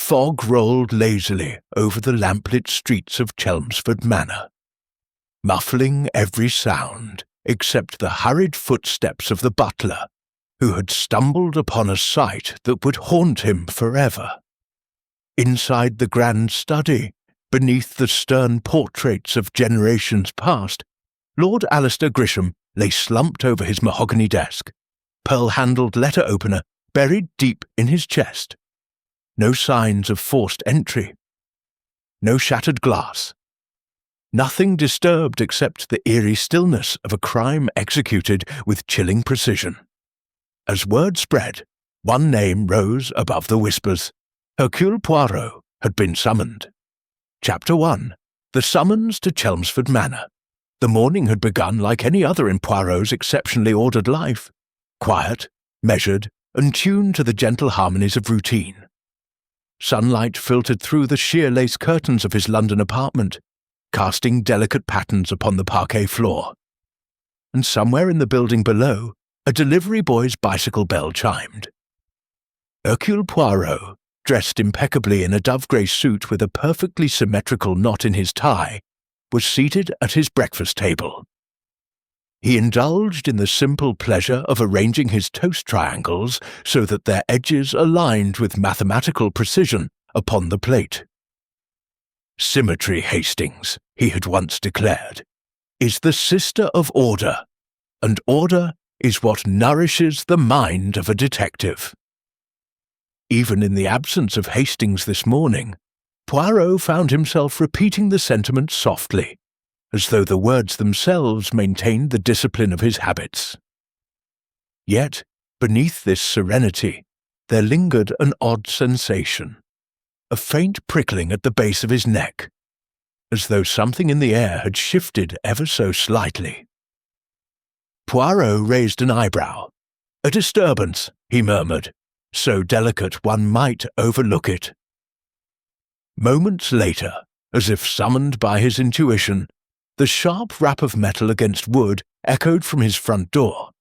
fog rolled lazily over the lamplit streets of Chelmsford Manor, muffling every sound except the hurried footsteps of the butler, who had stumbled upon a sight that would haunt him forever. Inside the grand study, beneath the stern portraits of generations past, Lord Alistair Grisham lay slumped over his mahogany desk, pearl-handled letter-opener buried deep in his chest. No signs of forced entry. No shattered glass. Nothing disturbed except the eerie stillness of a crime executed with chilling precision. As word spread, one name rose above the whispers. Hercule Poirot had been summoned. Chapter 1. The Summons to Chelmsford Manor. The morning had begun like any other in Poirot's exceptionally ordered life, quiet, measured, and tuned to the gentle harmonies of routine. Sunlight filtered through the sheer lace curtains of his London apartment, casting delicate patterns upon the parquet floor. And somewhere in the building below, a delivery boy's bicycle bell chimed. Hercule Poirot, dressed impeccably in a dove-grey suit with a perfectly symmetrical knot in his tie, was seated at his breakfast table. He indulged in the simple pleasure of arranging his toast triangles so that their edges aligned with mathematical precision upon the plate. "Symmetry, Hastings," he had once declared, "is the sister of order, and order is what nourishes the mind of a detective." Even in the absence of Hastings this morning, Poirot found himself repeating the sentiment softly, as though the words themselves maintained the discipline of his habits. Yet, beneath this serenity, there lingered an odd sensation, a faint prickling at the base of his neck, as though something in the air had shifted ever so slightly. Poirot raised an eyebrow. "A disturbance," he murmured, so delicate one might overlook it. Moments later, as if summoned by his intuition, the sharp rap of metal against wood echoed from his front door.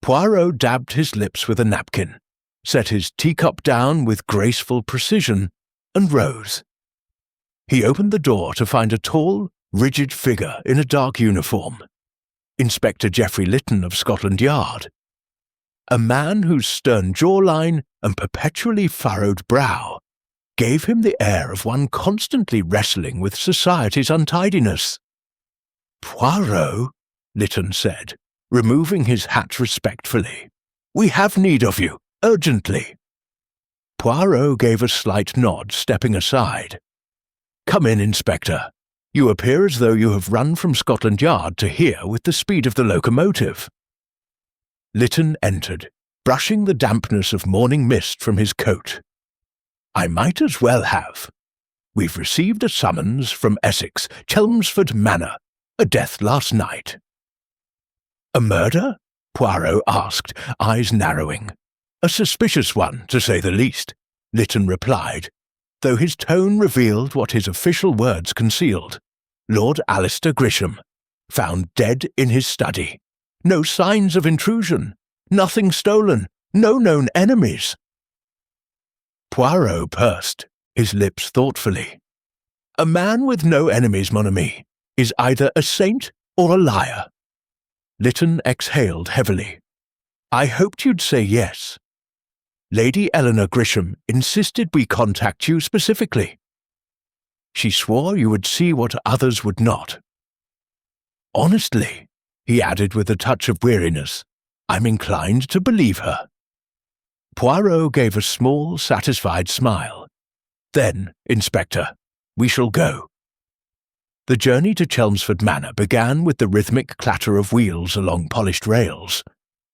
Poirot dabbed his lips with a napkin, set his teacup down with graceful precision, and rose. He opened the door to find a tall, rigid figure in a dark uniform, Inspector Geoffrey Lytton of Scotland Yard, a man whose stern jawline and perpetually furrowed brow gave him the air of one constantly wrestling with society's untidiness. "Poirot," Lytton said, removing his hat respectfully, "we have need of you, urgently." Poirot gave a slight nod, stepping aside. "Come in, Inspector. You appear as though you have run from Scotland Yard to here with the speed of the locomotive." Lytton entered, brushing the dampness of morning mist from his coat. "I might as well have. We've received a summons from Essex, Chelmsford Manor, a death last night." "A murder?" Poirot asked, eyes narrowing. "A suspicious one, to say the least," Lytton replied, though his tone revealed what his official words concealed. "Lord Alistair Grisham, found dead in his study. No signs of intrusion, nothing stolen, no known enemies." Poirot pursed, his lips thoughtfully. "A man with no enemies, mon ami, is either a saint or a liar." Lytton exhaled heavily. "I hoped you'd say yes. Lady Eleanor Grisham insisted we contact you specifically. She swore you would see what others would not. Honestly," he added with a touch of weariness, "I'm inclined to believe her." Poirot gave a small, satisfied smile. "Then, Inspector, we shall go." The journey to Chelmsford Manor began with the rhythmic clatter of wheels along polished rails,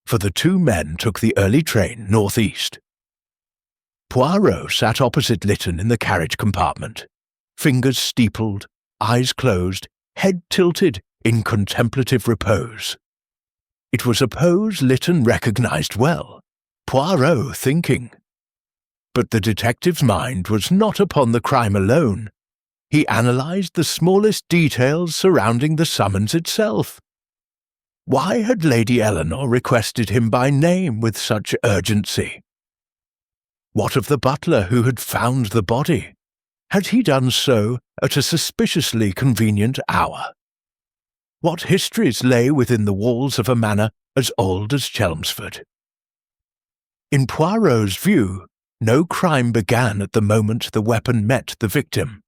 for the two men took the early train northeast. Poirot sat opposite Lytton in the carriage compartment, fingers steepled, eyes closed, head tilted in contemplative repose. It was a pose Lytton recognized well, Poirot thinking. But the detective's mind was not upon the crime alone. He analyzed the smallest details surrounding the summons itself. Why had Lady Eleanor requested him by name with such urgency? What of the butler who had found the body? Had he done so at a suspiciously convenient hour? What histories lay within the walls of a manor as old as Chelmsford? In Poirot's view, no crime began at the moment the weapon met the victim.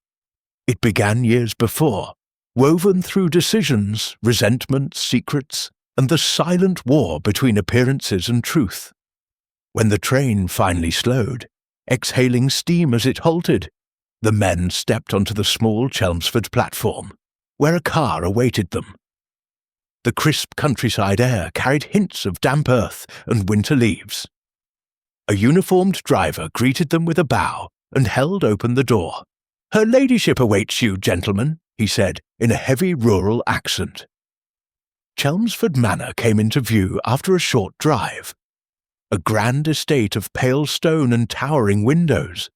It began years before, woven through decisions, resentments, secrets, and the silent war between appearances and truth. When the train finally slowed, exhaling steam as it halted, the men stepped onto the small Chelmsford platform, where a car awaited them. The crisp countryside air carried hints of damp earth and winter leaves. A uniformed driver greeted them with a bow and held open the door. "Her ladyship awaits you, gentlemen," he said in a heavy rural accent. Chelmsford Manor came into view after a short drive. A grand estate of pale stone and towering windows.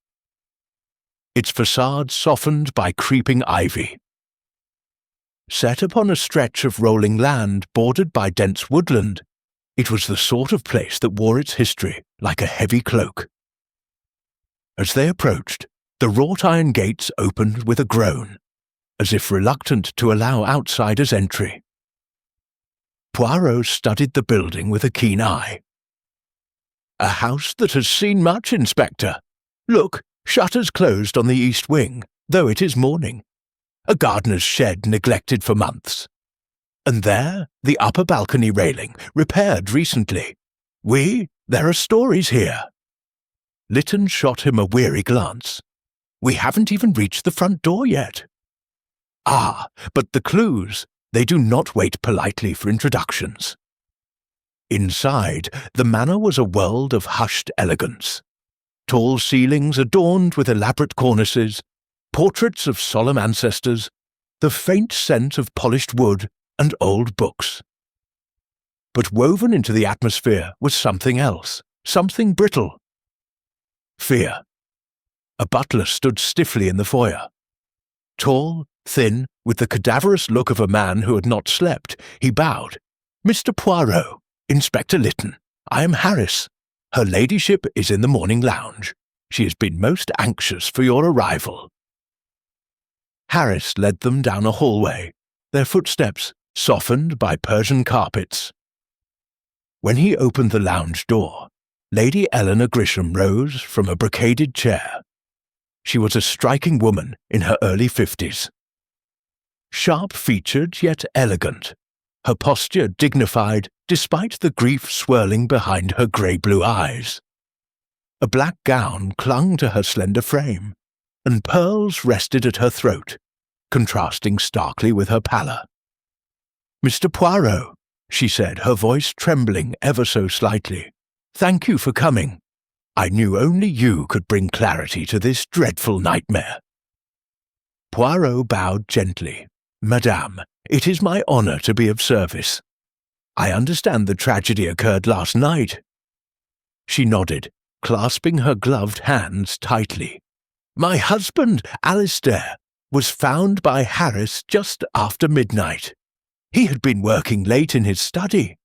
Its facade softened by creeping ivy. Set upon a stretch of rolling land bordered by dense woodland, it was the sort of place that wore its history like a heavy cloak. As they approached, the wrought-iron gates opened with a groan, as if reluctant to allow outsiders entry. Poirot studied the building with a keen eye. "A house that has seen much, Inspector. Look, shutters closed on the east wing, though it is morning. A gardener's shed neglected for months. And there, the upper balcony railing, repaired recently. There are stories here." Lytton shot him a weary glance. "We haven't even reached the front door yet." "Ah, but the clues, they do not wait politely for introductions." Inside, the manor was a world of hushed elegance. Tall ceilings adorned with elaborate cornices, portraits of solemn ancestors, the faint scent of polished wood and old books. But woven into the atmosphere was something else, something brittle. Fear. A butler stood stiffly in the foyer. Tall, thin, with the cadaverous look of a man who had not slept, he bowed. "Mr. Poirot, Inspector Lytton, I am Harris. Her ladyship is in the morning lounge. She has been most anxious for your arrival." Harris led them down a hallway, their footsteps softened by Persian carpets. When he opened the lounge door, Lady Eleanor Grisham rose from a brocaded chair. She was a striking woman in her early 50s. Sharp-featured yet elegant, her posture dignified despite the grief swirling behind her grey-blue eyes. A black gown clung to her slender frame, and pearls rested at her throat, contrasting starkly with her pallor. "Mr. Poirot," she said, her voice trembling ever so slightly, "thank you for coming. I knew only you could bring clarity to this dreadful nightmare." Poirot bowed gently. "Madame, it is my honour to be of service. I understand the tragedy occurred last night." She nodded, clasping her gloved hands tightly. "My husband, Alistair, was found by Harris just after midnight. He had been working late in his study.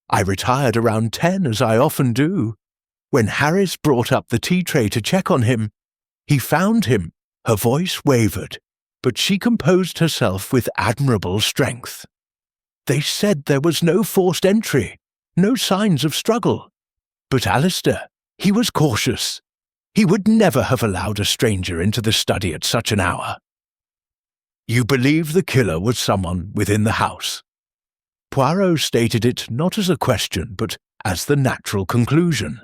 I retired around 10, as I often do. When Harris brought up the tea tray to check on him, he found him." Her voice wavered, but she composed herself with admirable strength. "They said there was no forced entry, no signs of struggle. But Alistair, he was cautious. He would never have allowed a stranger into the study at such an hour." "You believe the killer was someone within the house?" Poirot stated it not as a question, but as the natural conclusion.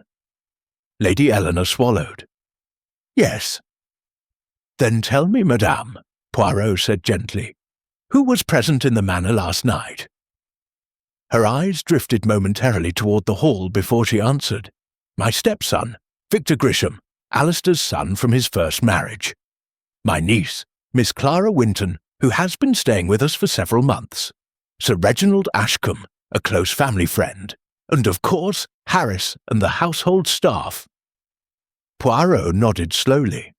Lady Eleanor swallowed. "Yes." "Then tell me, madame," Poirot said gently, "who was present in the manor last night?" Her eyes drifted momentarily toward the hall before she answered. "My stepson, Victor Grisham, Alistair's son from his first marriage. My niece, Miss Clara Winton, who has been staying with us for several months. Sir Reginald Ashcombe, a close family friend. And, of course, Harris and the household staff." Poirot nodded slowly.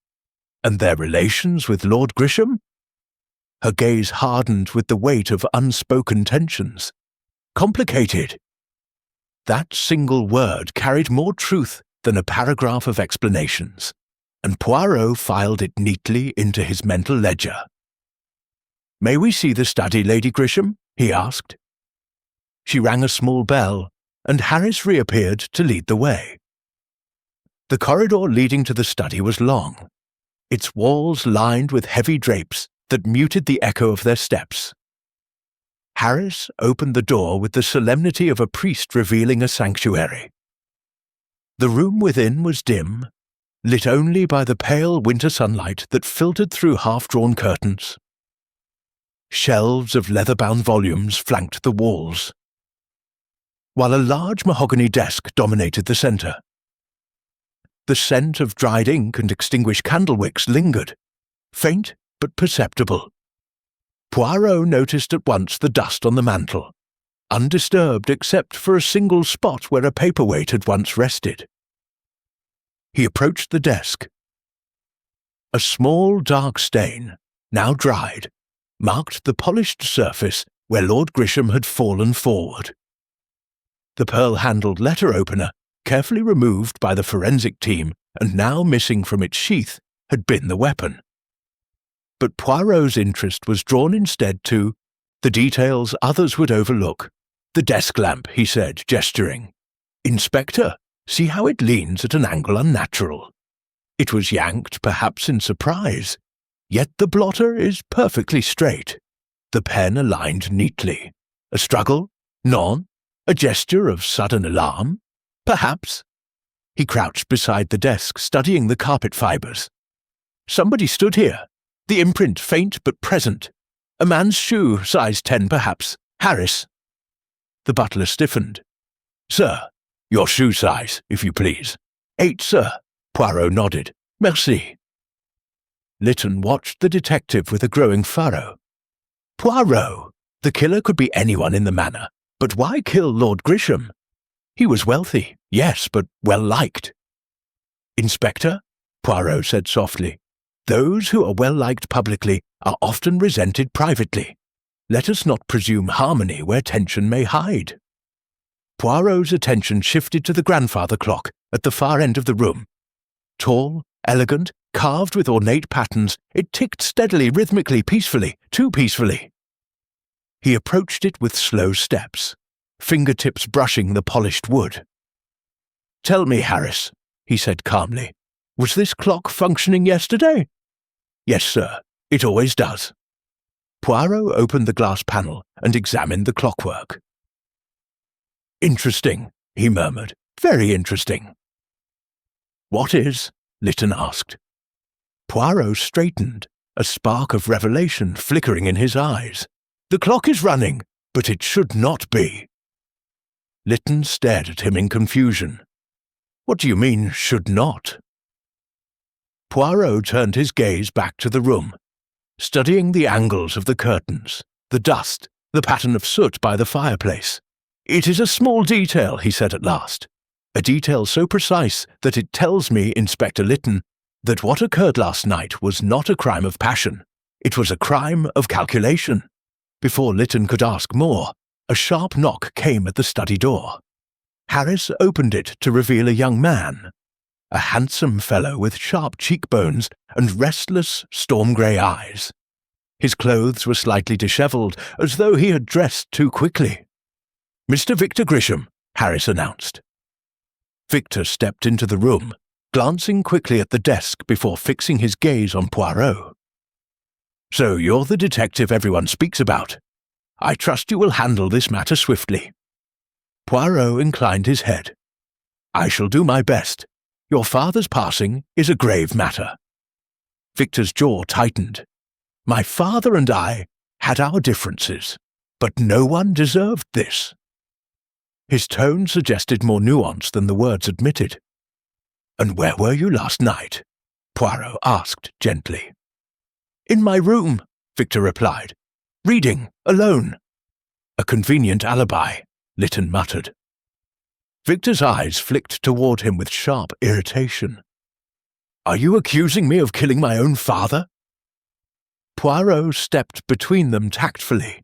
"And their relations with Lord Grisham?" Her gaze hardened with the weight of unspoken tensions. "Complicated." That single word carried more truth than a paragraph of explanations, and Poirot filed it neatly into his mental ledger. "May we see the study, Lady Grisham?" he asked. She rang a small bell, and Harris reappeared to lead the way. The corridor leading to the study was long, its walls lined with heavy drapes that muted the echo of their steps. Harris opened the door with the solemnity of a priest revealing a sanctuary. The room within was dim, lit only by the pale winter sunlight that filtered through half-drawn curtains. Shelves of leather-bound volumes flanked the walls, while a large mahogany desk dominated the centre. The scent of dried ink and extinguished candle wicks lingered, faint but perceptible. Poirot noticed at once the dust on the mantel, undisturbed except for a single spot where a paperweight had once rested. He approached the desk. A small dark stain, now dried, marked the polished surface where Lord Grisham had fallen forward. The pearl-handled letter opener, carefully removed by the forensic team and now missing from its sheath, had been the weapon. But Poirot's interest was drawn instead to the details others would overlook. "The desk lamp," he said, gesturing. "Inspector, see how it leans at an angle unnatural. It was yanked, perhaps in surprise, yet the blotter is perfectly straight, the pen aligned neatly. A struggle? None? A gesture of sudden alarm? Perhaps." He crouched beside the desk, studying the carpet fibres. "Somebody stood here. The imprint faint but present. A man's shoe, size 10 perhaps. Harris." The butler stiffened. "Sir, your shoe size, if you please." "8, sir." Poirot nodded. "Merci." Lytton watched the detective with a growing furrow. Poirot, the killer could be anyone in the manor, but why kill Lord Grisham? He was wealthy, yes, but well-liked. "Inspector," Poirot said softly, "those who are well-liked publicly are often resented privately. Let us not presume harmony where tension may hide." Poirot's attention shifted to the grandfather clock at the far end of the room. Tall, elegant, carved with ornate patterns, it ticked steadily, rhythmically, peacefully, too peacefully. He approached it with slow steps, fingertips brushing the polished wood. "Tell me, Harris," he said calmly, "was this clock functioning yesterday?" "Yes, sir. It always does." Poirot opened the glass panel and examined the clockwork. "Interesting," he murmured. "Very interesting." "What is?" Lytton asked. Poirot straightened, a spark of revelation flickering in his eyes. "The clock is running, but it should not be." Lytton stared at him in confusion. "What do you mean, should not?" Poirot turned his gaze back to the room, studying the angles of the curtains, the dust, the pattern of soot by the fireplace. "It is a small detail," he said at last. "A detail so precise that it tells me, Inspector Lytton, that what occurred last night was not a crime of passion. It was a crime of calculation." Before Lytton could ask more, a sharp knock came at the study door. Harris opened it to reveal a young man, a handsome fellow with sharp cheekbones and restless, storm-grey eyes. His clothes were slightly dishevelled, as though he had dressed too quickly. "Mr. Victor Grisham," Harris announced. Victor stepped into the room, glancing quickly at the desk before fixing his gaze on Poirot. "So you're the detective everyone speaks about. I trust you will handle this matter swiftly." Poirot inclined his head. "I shall do my best. Your father's passing is a grave matter." Victor's jaw tightened. "My father and I had our differences, but no one deserved this." His tone suggested more nuance than the words admitted. "And where were you last night?" Poirot asked gently. "In my room," Victor replied. "Reading, alone." "A convenient alibi," Lytton muttered. Victor's eyes flicked toward him with sharp irritation. "Are you accusing me of killing my own father?" Poirot stepped between them tactfully.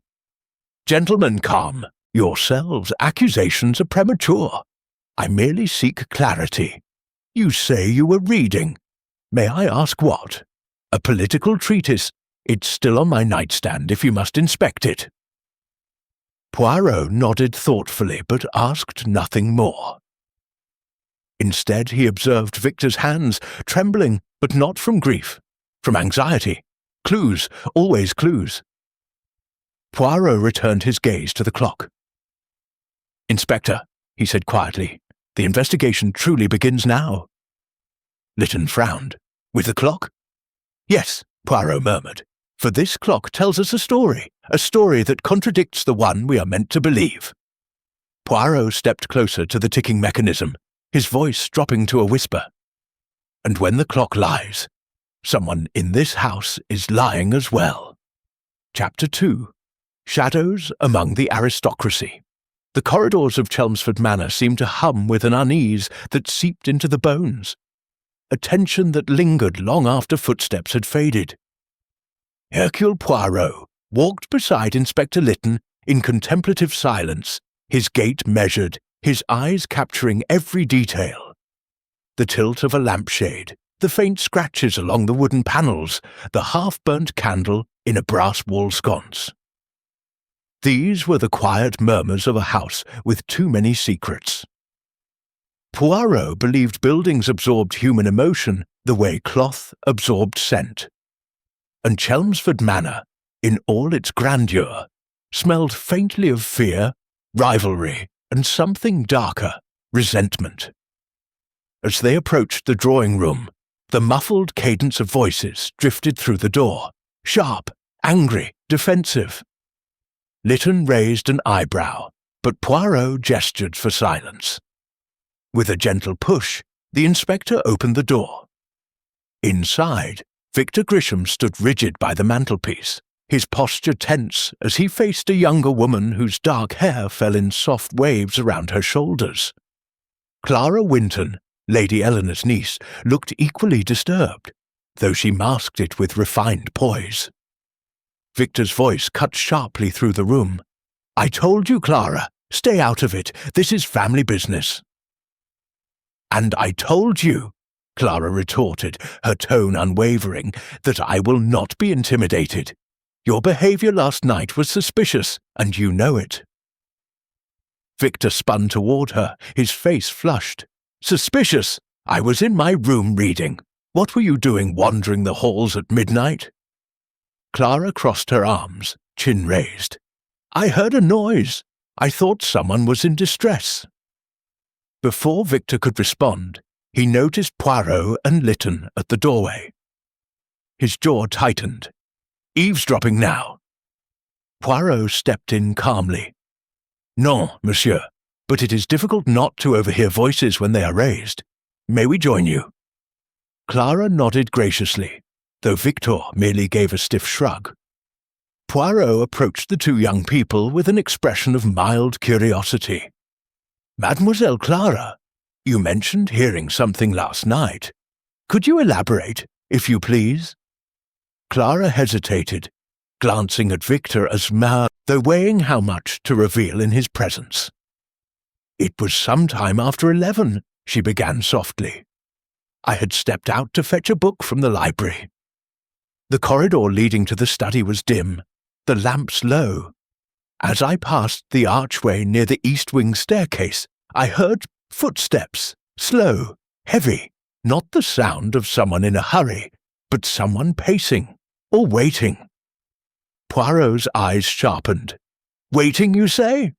"Gentlemen, calm. Yourselves, accusations are premature. I merely seek clarity. You say you were reading. May I ask what? A political treatise. It's still on my nightstand if you must inspect it." Poirot nodded thoughtfully but asked nothing more. Instead, he observed Victor's hands trembling, but not from grief, from anxiety. Clues, always clues. Poirot returned his gaze to the clock. "Inspector," he said quietly, "the investigation truly begins now." Lytton frowned. "With the clock?" "Yes," Poirot murmured, "for this clock tells us a story that contradicts the one we are meant to believe." Poirot stepped closer to the ticking mechanism, his voice dropping to a whisper. "And when the clock lies, someone in this house is lying as well." Chapter 2. Shadows Among the Aristocracy. The corridors of Chelmsford Manor seemed to hum with an unease that seeped into the bones, a tension that lingered long after footsteps had faded. Hercule Poirot walked beside Inspector Lytton in contemplative silence, his gait measured, his eyes capturing every detail. The tilt of a lampshade, the faint scratches along the wooden panels, the half-burnt candle in a brass wall sconce. These were the quiet murmurs of a house with too many secrets. Poirot believed buildings absorbed human emotion the way cloth absorbed scent. And Chelmsford Manor, in all its grandeur, smelled faintly of fear, rivalry, and something darker, resentment. As they approached the drawing-room, the muffled cadence of voices drifted through the door, sharp, angry, defensive. Lytton raised an eyebrow, but Poirot gestured for silence. With a gentle push, the inspector opened the door. Inside, Victor Grisham stood rigid by the mantelpiece, his posture tense as he faced a younger woman whose dark hair fell in soft waves around her shoulders. Clara Winton, Lady Eleanor's niece, looked equally disturbed, though she masked it with refined poise. Victor's voice cut sharply through the room. "I told you, Clara, stay out of it. This is family business." "And I told you," Clara retorted, her tone unwavering, "that I will not be intimidated. Your behavior last night was suspicious, and you know it." Victor spun toward her, his face flushed. "Suspicious? I was in my room reading. What were you doing wandering the halls at midnight?" Clara crossed her arms, chin raised. "I heard a noise. I thought someone was in distress." Before Victor could respond, he noticed Poirot and Lytton at the doorway. His jaw tightened. "Eavesdropping now." Poirot stepped in calmly. "Non, monsieur, but it is difficult not to overhear voices when they are raised. May we join you?" Clara nodded graciously, though Victor merely gave a stiff shrug. Poirot approached the two young people with an expression of mild curiosity. "Mademoiselle Clara, you mentioned hearing something last night. Could you elaborate, if you please?" Clara hesitated, glancing at Victor as though weighing how much to reveal in his presence. "It was some time after 11, she began softly. "I had stepped out to fetch a book from the library. The corridor leading to the study was dim, the lamps low. As I passed the archway near the east wing staircase, I heard footsteps, slow, heavy, not the sound of someone in a hurry, but someone pacing, or waiting." Poirot's eyes sharpened. "Waiting, you say?"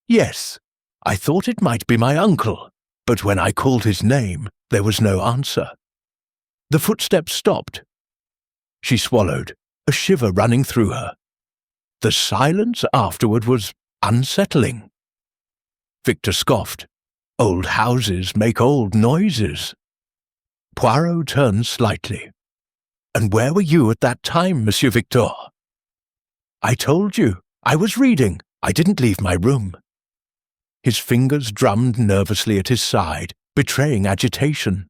"Yes. I thought it might be my uncle, but when I called his name, there was no answer. The footsteps stopped." She swallowed, a shiver running through her. The silence afterward was unsettling. Victor scoffed. "Old houses make old noises." Poirot turned slightly. "And where were you at that time, Monsieur Victor?" "I told you. I was reading. I didn't leave my room." His fingers drummed nervously at his side, betraying agitation.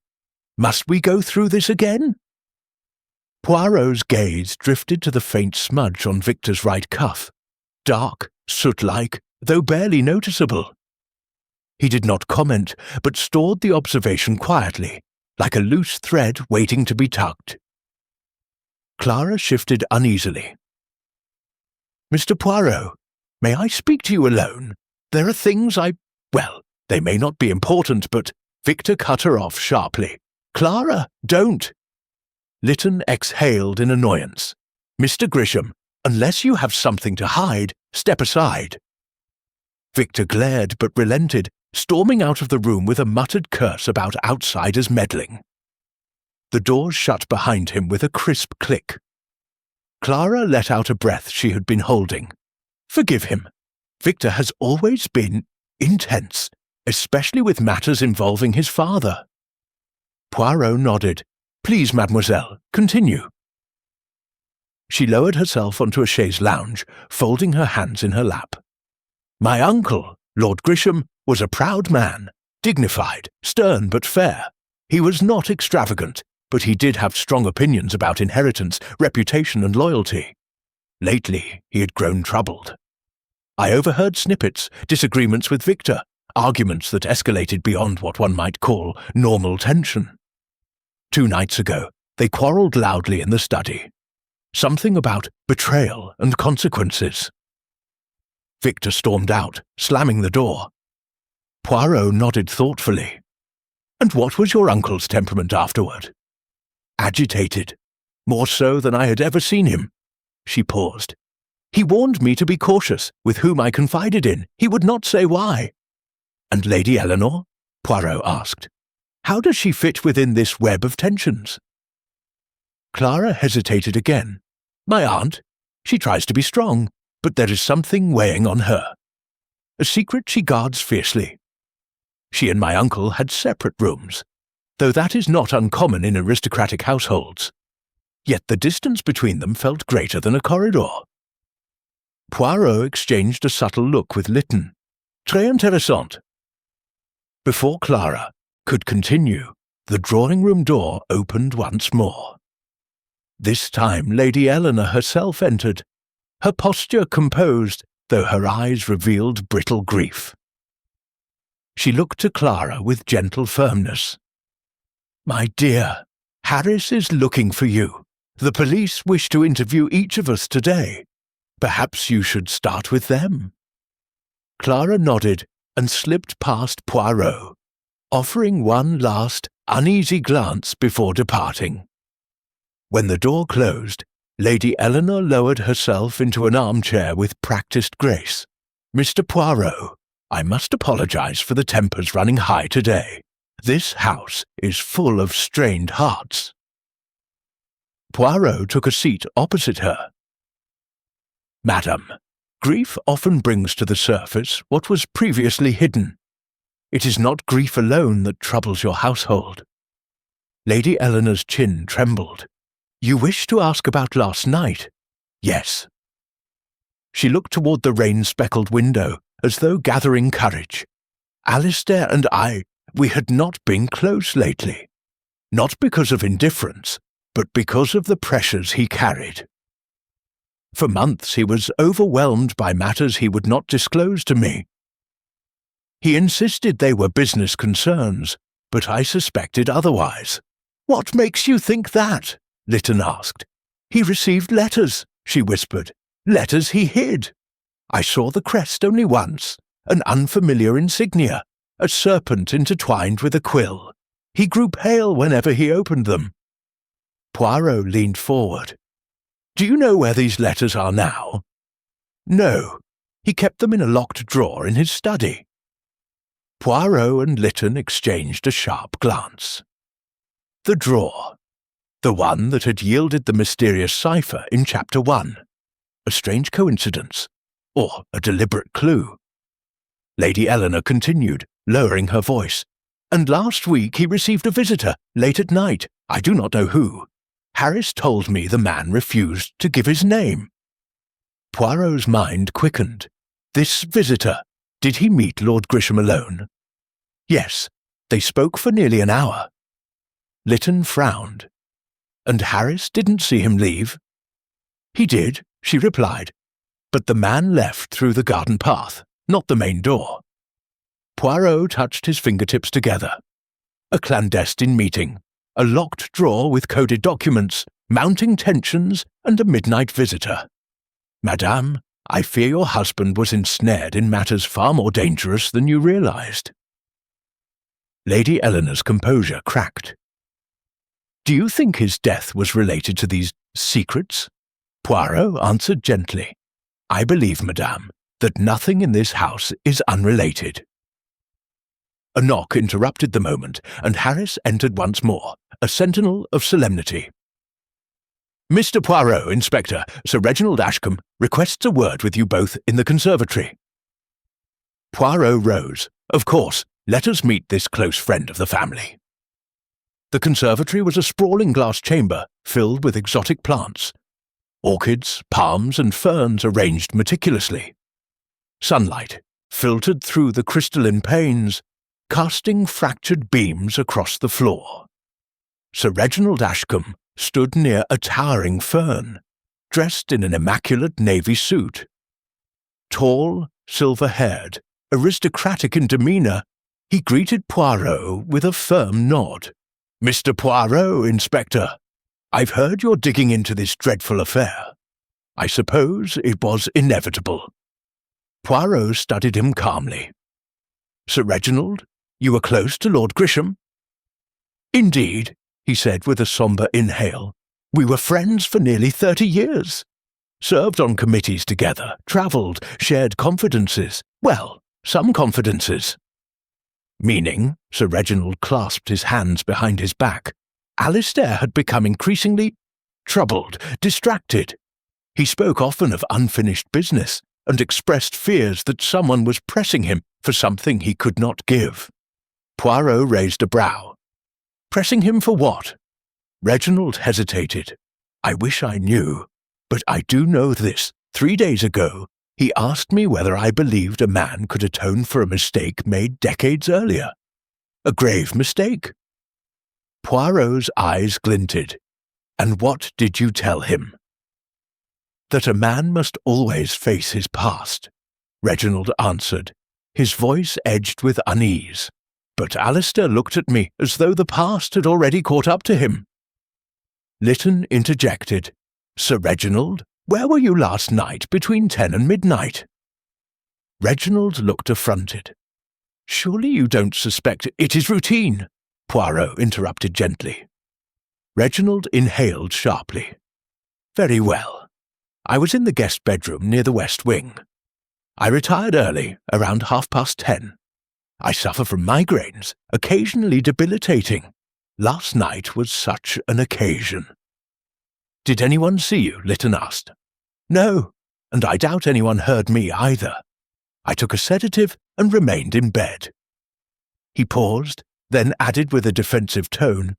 "Must we go through this again?" Poirot's gaze drifted to the faint smudge on Victor's right cuff, dark, soot-like, though barely noticeable. He did not comment, but stored the observation quietly, like a loose thread waiting to be tugged. Clara shifted uneasily. "Mr. Poirot, may I speak to you alone? There are things well, they may not be important, but—" Victor cut her off sharply. "Clara, don't!" Lytton exhaled in annoyance. "Mr. Grisham, unless you have something to hide, step aside." Victor glared but relented, storming out of the room with a muttered curse about outsiders meddling. The doors shut behind him with a crisp click. Clara let out a breath she had been holding. Forgive him. Victor has always been intense, especially with matters involving his father. Poirot nodded. "Please, mademoiselle, continue." She lowered herself onto a chaise lounge, folding her hands in her lap. "My uncle, Lord Grisham, was a proud man, dignified, stern but fair. He was not extravagant, but he did have strong opinions about inheritance, reputation and loyalty. Lately, he had grown troubled. I overheard snippets, disagreements with Victor, arguments that escalated beyond what one might call normal tension. 2 nights ago, they quarrelled loudly in the study. Something about betrayal and consequences. Victor stormed out, slamming the door. Poirot nodded thoughtfully. "And what was your uncle's temperament afterward?" "Agitated. More so than I had ever seen him." She paused. "He warned me to be cautious, with whom I confided in. He would not say why." "And Lady Eleanor?" Poirot asked. "How does she fit within this web of tensions?" Clara hesitated again. "My aunt. She tries to be strong, but there is something weighing on her. A secret she guards fiercely. She and my uncle had separate rooms, though that is not uncommon in aristocratic households. Yet the distance between them felt greater than a corridor." Poirot exchanged a subtle look with Lytton. "Très intéressant." Before Clara could continue, the drawing-room door opened once more. This time Lady Eleanor herself entered, her posture composed, though her eyes revealed brittle grief. She looked to Clara with gentle firmness. "My dear, Harris is looking for you. The police wish to interview each of us today. Perhaps you should start with them." Clara nodded and slipped past Poirot, offering one last, uneasy glance before departing. When the door closed, Lady Eleanor lowered herself into an armchair with practised grace. "Mr. Poirot, I must apologize for the tempers running high today. This house is full of strained hearts." Poirot took a seat opposite her. "Madam, grief often brings to the surface what was previously hidden. It is not grief alone that troubles your household." Lady Eleanor's chin trembled. "You wish to ask about last night?" "Yes." She looked toward the rain-speckled window, as though gathering courage. "Alistair and we had not been close lately. Not because of indifference, but because of the pressures he carried. For months he was overwhelmed by matters he would not disclose to me. He insisted they were business concerns, but I suspected otherwise." "What makes you think that?" Lytton asked. "He received letters," she whispered. "Letters he hid. I saw the crest only once, an unfamiliar insignia, a serpent intertwined with a quill. He grew pale whenever he opened them." Poirot leaned forward. "Do you know where these letters are now?" "No. He kept them in a locked drawer in his study." Poirot and Lytton exchanged a sharp glance. The drawer. The one that had yielded the mysterious cipher in Chapter 1. A strange coincidence, or a deliberate clue. Lady Eleanor continued, lowering her voice. "And last week he received a visitor, late at night. I do not know who. Harris told me the man refused to give his name." Poirot's mind quickened. "This visitor, did he meet Lord Grisham alone?" "Yes, they spoke for nearly an hour." Lytton frowned. "And Harris didn't see him leave?" "He did," she replied, "but the man left through the garden path, not the main door." Poirot touched his fingertips together. A clandestine meeting, a locked drawer with coded documents, mounting tensions, and a midnight visitor. Madame, I fear your husband was ensnared in matters far more dangerous than you realized. Lady Eleanor's composure cracked. Do you think his death was related to these secrets? Poirot answered gently. I believe, madame, that nothing in this house is unrelated. A knock interrupted the moment, and Harris entered once more, a sentinel of solemnity. Mr. Poirot, Inspector, Sir Reginald Ashcombe requests a word with you both in the conservatory. Poirot rose. Of course, let us meet this close friend of the family. The conservatory was a sprawling glass chamber filled with exotic plants, orchids, palms, and ferns arranged meticulously. Sunlight filtered through the crystalline panes, casting fractured beams across the floor. Sir Reginald Ashcombe stood near a towering fern, dressed in an immaculate navy suit. Tall, silver-haired, aristocratic in demeanour, he greeted Poirot with a firm nod. Mr. Poirot, Inspector, I've heard you're digging into this dreadful affair. I suppose it was inevitable. Poirot studied him calmly. Sir Reginald, you were close to Lord Grisham? Indeed, he said with a sombre inhale. We were friends for nearly 30 years. Served on committees together, travelled, shared confidences. Well, some confidences. Meaning, Sir Reginald clasped his hands behind his back. Alistair had become increasingly troubled, distracted. He spoke often of unfinished business and expressed fears that someone was pressing him for something he could not give. Poirot raised a brow. Pressing him for what? Reginald hesitated. I wish I knew, but I do know this. 3 days ago, he asked me whether I believed a man could atone for a mistake made decades earlier. A grave mistake. Poirot's eyes glinted. And what did you tell him? That a man must always face his past, Reginald answered, his voice edged with unease. But Alistair looked at me as though the past had already caught up to him. Lytton interjected. Sir Reginald, where were you last night between 10 and midnight? Reginald looked affronted. Surely you don't suspect it is routine, Poirot interrupted gently. Reginald inhaled sharply. Very well. I was in the guest bedroom near the west wing. I retired early, around 10:30. I suffer from migraines, occasionally debilitating. Last night was such an occasion. Did anyone see you? Lytton asked. No, and I doubt anyone heard me either. I took a sedative and remained in bed. He paused, then added with a defensive tone,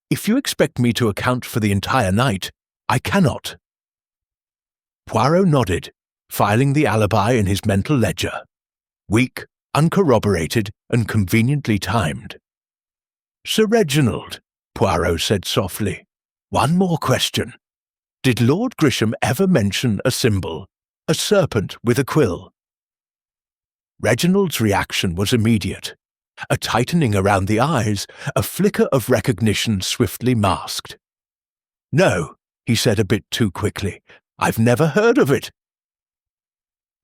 If you expect me to account for the entire night, I cannot. Poirot nodded, filing the alibi in his mental ledger. Weak, uncorroborated, and conveniently timed. Sir Reginald, Poirot said softly, one more question. Did Lord Grisham ever mention a symbol, a serpent with a quill? Reginald's reaction was immediate. A tightening around the eyes, a flicker of recognition swiftly masked. No, he said a bit too quickly. I've never heard of it.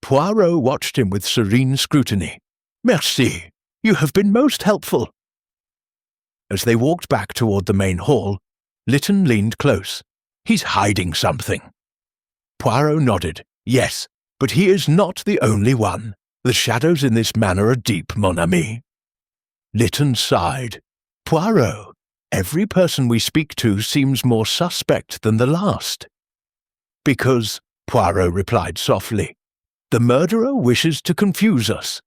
Poirot watched him with serene scrutiny. Merci, you have been most helpful. As they walked back toward the main hall, Lytton leaned close. He's hiding something. Poirot nodded. Yes, but he is not the only one. The shadows in this manor are deep, mon ami. Lytton sighed. Poirot, every person we speak to seems more suspect than the last. Because, Poirot replied softly, the murderer wishes to confuse us,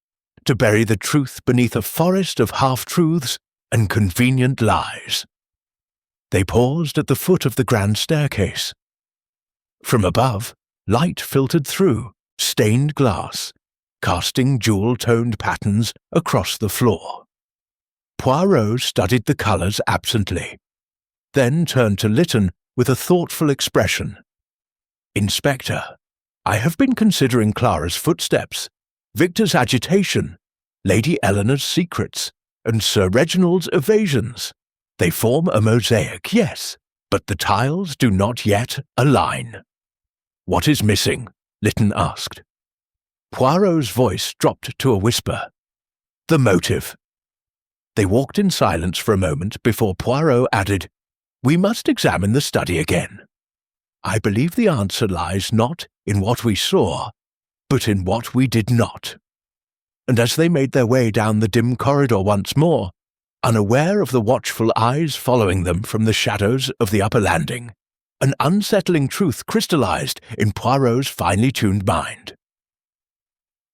to bury the truth beneath a forest of half-truths and convenient lies. They paused at the foot of the grand staircase. From above, light filtered through, stained glass, casting jewel-toned patterns across the floor. Poirot studied the colours absently, then turned to Lytton with a thoughtful expression. Inspector, I have been considering Clara's footsteps, Victor's agitation, Lady Eleanor's secrets, and Sir Reginald's evasions. They form a mosaic, yes, but the tiles do not yet align. What is missing? Lytton asked. Poirot's voice dropped to a whisper. The motive. They walked in silence for a moment before Poirot added, We must examine the study again. I believe the answer lies not in what we saw, but in what we did not. And as they made their way down the dim corridor once more, unaware of the watchful eyes following them from the shadows of the upper landing, an unsettling truth crystallized in Poirot's finely tuned mind.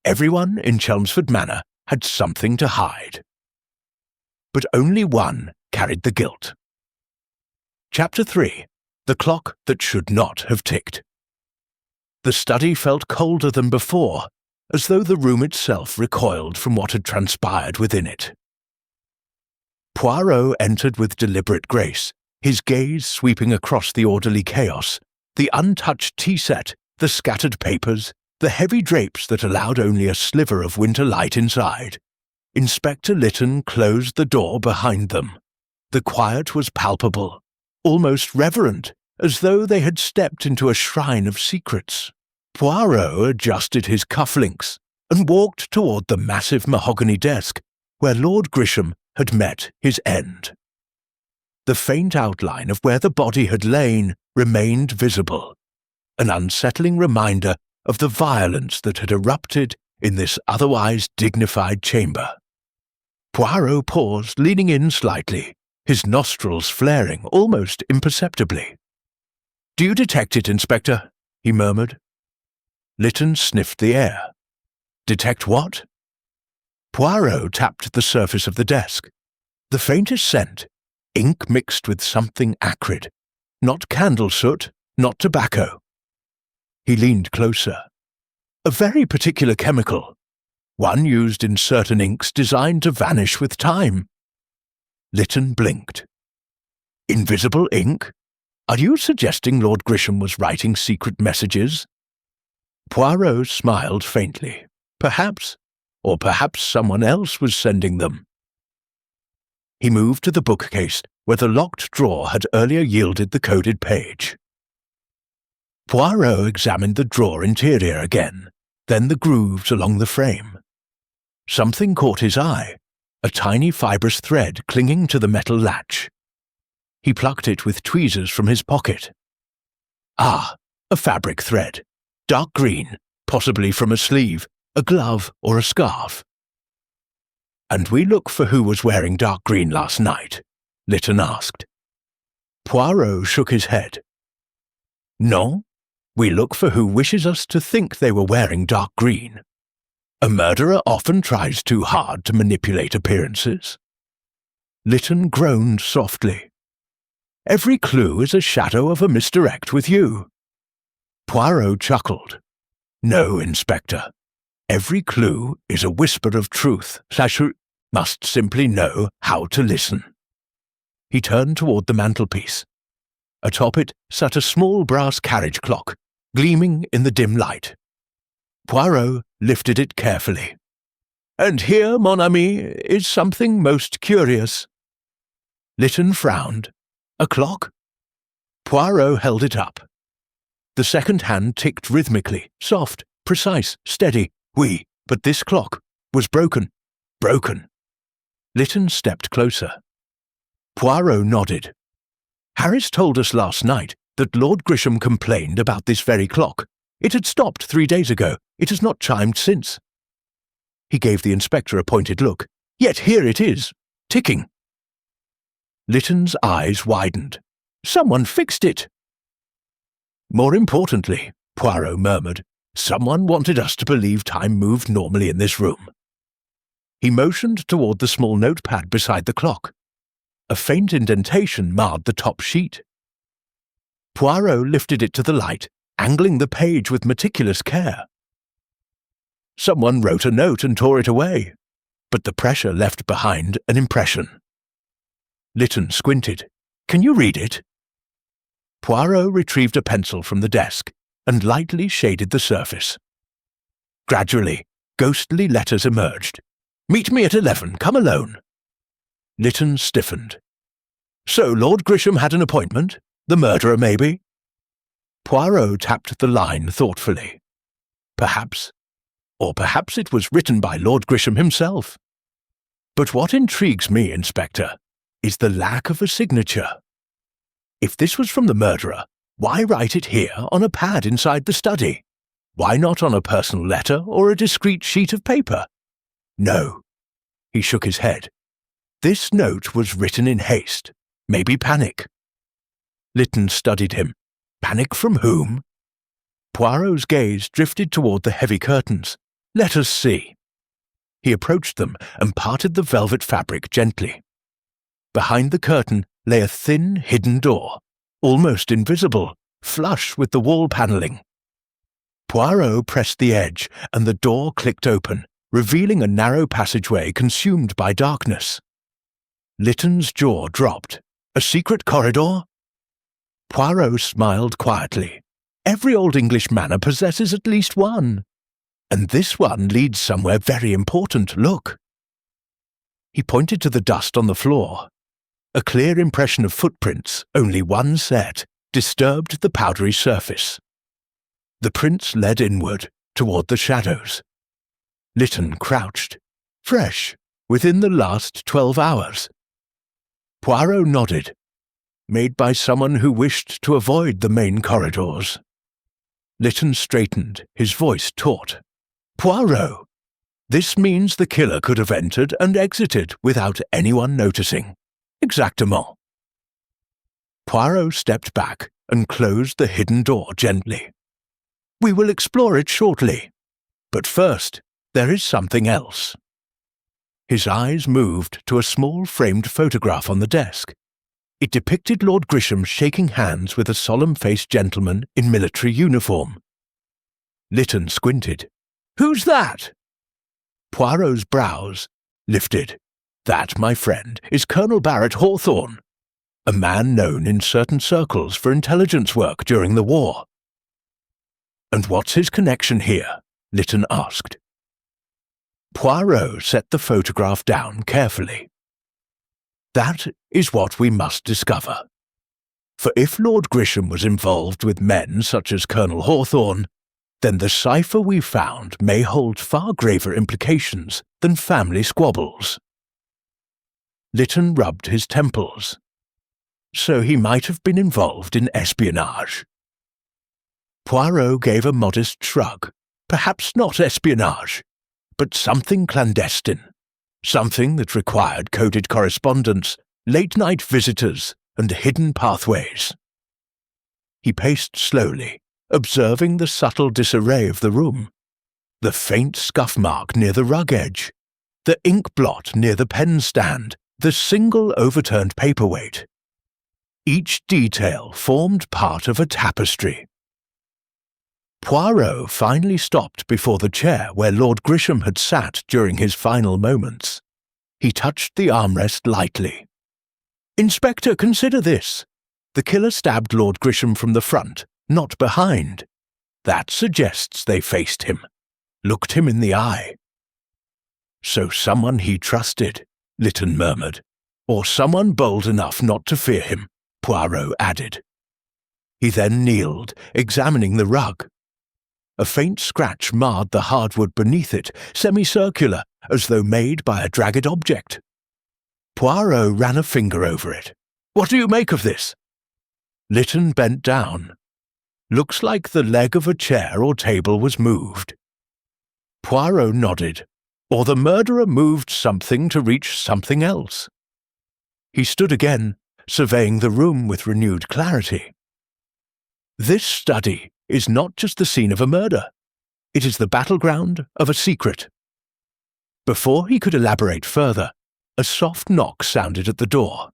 Everyone in Chelmsford Manor had something to hide. But only one carried the guilt. Chapter 3. The Clock That Should Not Have Ticked. The study felt colder than before, as though the room itself recoiled from what had transpired within it. Poirot entered with deliberate grace, his gaze sweeping across the orderly chaos, the untouched tea set, the scattered papers, the heavy drapes that allowed only a sliver of winter light inside. Inspector Lytton closed the door behind them. The quiet was palpable, almost reverent, as though they had stepped into a shrine of secrets. Poirot adjusted his cufflinks and walked toward the massive mahogany desk where Lord Grisham had met his end. The faint outline of where the body had lain remained visible, an unsettling reminder of the violence that had erupted in this otherwise dignified chamber. Poirot paused, leaning in slightly, his nostrils flaring almost imperceptibly. "Do you detect it, Inspector?" he murmured. Lytton sniffed the air. "Detect what?" Poirot tapped the surface of the desk. The faintest scent, ink mixed with something acrid. Not candle soot, not tobacco. He leaned closer. A very particular chemical, one used in certain inks designed to vanish with time. Lytton blinked. Invisible ink? Are you suggesting Lord Grisham was writing secret messages? Poirot smiled faintly. Perhaps, or perhaps someone else was sending them. He moved to the bookcase where the locked drawer had earlier yielded the coded page. Poirot examined the drawer interior again, then the grooves along the frame. Something caught his eye, a tiny fibrous thread clinging to the metal latch. He plucked it with tweezers from his pocket. Ah, a fabric thread, dark green, possibly from a sleeve, a glove, or a scarf. "And we look for who was wearing dark green last night?" Lytton asked. Poirot shook his head. "No, we look for who wishes us to think they were wearing dark green. A murderer often tries too hard to manipulate appearances." Lytton groaned softly. "Every clue is a shadow of a misdirect with you." Poirot chuckled. "No, Inspector. Every clue is a whisper of truth. You must simply know how to listen." He turned toward the mantelpiece. Atop it sat a small brass carriage clock, gleaming in the dim light. Poirot lifted it carefully. "And here, mon ami, is something most curious." Lytton frowned. "A clock?" Poirot held it up. The second hand ticked rhythmically, soft, precise, steady. Oui, but this clock was broken. Broken. Lytton stepped closer. Poirot nodded. "Harris told us last night that Lord Grisham complained about this very clock. It had stopped 3 days ago. It has not chimed since." He gave the inspector a pointed look. "Yet here it is, ticking." Lytton's eyes widened. "Someone fixed it." "More importantly," Poirot murmured, "someone wanted us to believe time moved normally in this room." He motioned toward the small notepad beside the clock. A faint indentation marred the top sheet. Poirot lifted it to the light, angling the page with meticulous care. Someone wrote a note and tore it away, but the pressure left behind an impression. Lytton squinted. "Can you read it?" Poirot retrieved a pencil from the desk and lightly shaded the surface. Gradually, ghostly letters emerged. Meet me at 11. Come alone." Lytton stiffened. "So Lord Grisham had an appointment? The murderer, maybe?" Poirot tapped the line thoughtfully. Perhaps. Or perhaps it was written by Lord Grisham himself. But what intrigues me, Inspector, is the lack of a signature. If this was from the murderer, why write it here on a pad inside the study? Why not on a personal letter or a discreet sheet of paper? No. He shook his head. This note was written in haste, maybe panic. Lytton studied him. Panic from whom? Poirot's gaze drifted toward the heavy curtains. Let us see. He approached them and parted the velvet fabric gently. Behind the curtain lay a thin, hidden door, almost invisible, flush with the wall panelling. Poirot pressed the edge, and the door clicked open, revealing a narrow passageway consumed by darkness. Lytton's jaw dropped. A secret corridor? Poirot smiled quietly. Every old English manor possesses at least one. And this one leads somewhere very important, look. He pointed to the dust on the floor. A clear impression of footprints, only one set, disturbed the powdery surface. The prints led inward, toward the shadows. Lytton crouched. Fresh, within the last 12 hours. Poirot nodded. Made by someone who wished to avoid the main corridors. Lytton straightened, his voice taut. Poirot! This means the killer could have entered and exited without anyone noticing. Exactement. Poirot stepped back and closed the hidden door gently. We will explore it shortly. But first, there is something else. His eyes moved to a small framed photograph on the desk. It depicted Lord Grisham shaking hands with a solemn-faced gentleman in military uniform. Lytton squinted. Who's that? Poirot's brows lifted. That, my friend, is Colonel Barrett Hawthorne, a man known in certain circles for intelligence work during the war. And what's his connection here? Lytton asked. Poirot set the photograph down carefully. That is what we must discover. For if Lord Grisham was involved with men such as Colonel Hawthorne, then the cipher we found may hold far graver implications than family squabbles. Lytton rubbed his temples. So he might have been involved in espionage. Poirot gave a modest shrug. Perhaps not espionage, but something clandestine. Something that required coded correspondence, late-night visitors, and hidden pathways. He paced slowly, observing the subtle disarray of the room. The faint scuff mark near the rug edge, the ink blot near the pen stand, the single overturned paperweight. Each detail formed part of a tapestry. Poirot finally stopped before the chair where Lord Grisham had sat during his final moments. He touched the armrest lightly. Inspector, consider this. The killer stabbed Lord Grisham from the front, not behind. That suggests they faced him, looked him in the eye. So someone he trusted, Lytton murmured, or someone bold enough not to fear him, Poirot added. He then kneeled, examining the rug. A faint scratch marred the hardwood beneath it, semicircular, as though made by a dragged object. Poirot ran a finger over it. What do you make of this? Lytton bent down. Looks like the leg of a chair or table was moved. Poirot nodded. Or the murderer moved something to reach something else. He stood again, surveying the room with renewed clarity. This study is not just the scene of a murder. It is the battleground of a secret. Before he could elaborate further, a soft knock sounded at the door.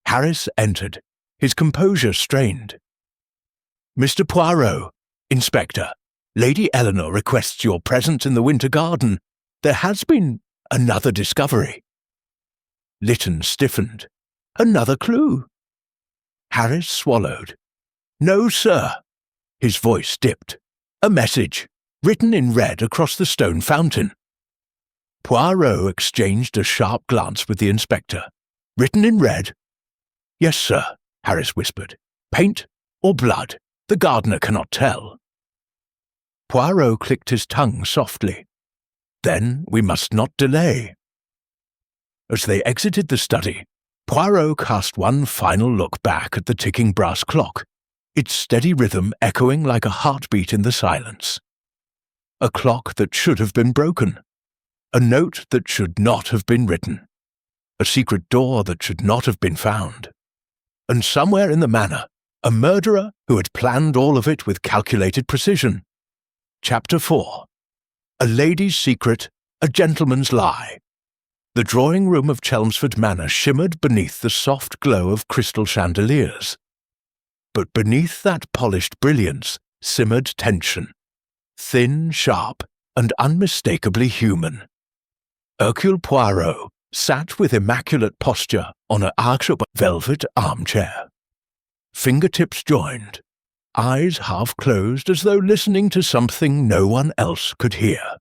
Harris entered, his composure strained. Mr. Poirot, Inspector, Lady Eleanor requests your presence in the Winter Garden. There has been another discovery. Lytton stiffened. Another clue. Harris swallowed. No, sir. His voice dipped. A message, written in red across the stone fountain. Poirot exchanged a sharp glance with the inspector. "Written in red?" "Yes, sir," Harris whispered. "Paint or blood? The gardener cannot tell." Poirot clicked his tongue softly. "Then we must not delay." As they exited the study, Poirot cast one final look back at the ticking brass clock, its steady rhythm echoing like a heartbeat in the silence. A clock that should have been broken. A note that should not have been written. A secret door that should not have been found. And somewhere in the manor, a murderer who had planned all of it with calculated precision. Chapter 4. A lady's secret, a gentleman's lie. The drawing-room of Chelmsford Manor shimmered beneath the soft glow of crystal chandeliers. But beneath that polished brilliance simmered tension. Thin, sharp, and unmistakably human. Hercule Poirot sat with immaculate posture on an arch velvet armchair. Fingertips joined, eyes half closed as though listening to something no one else could hear.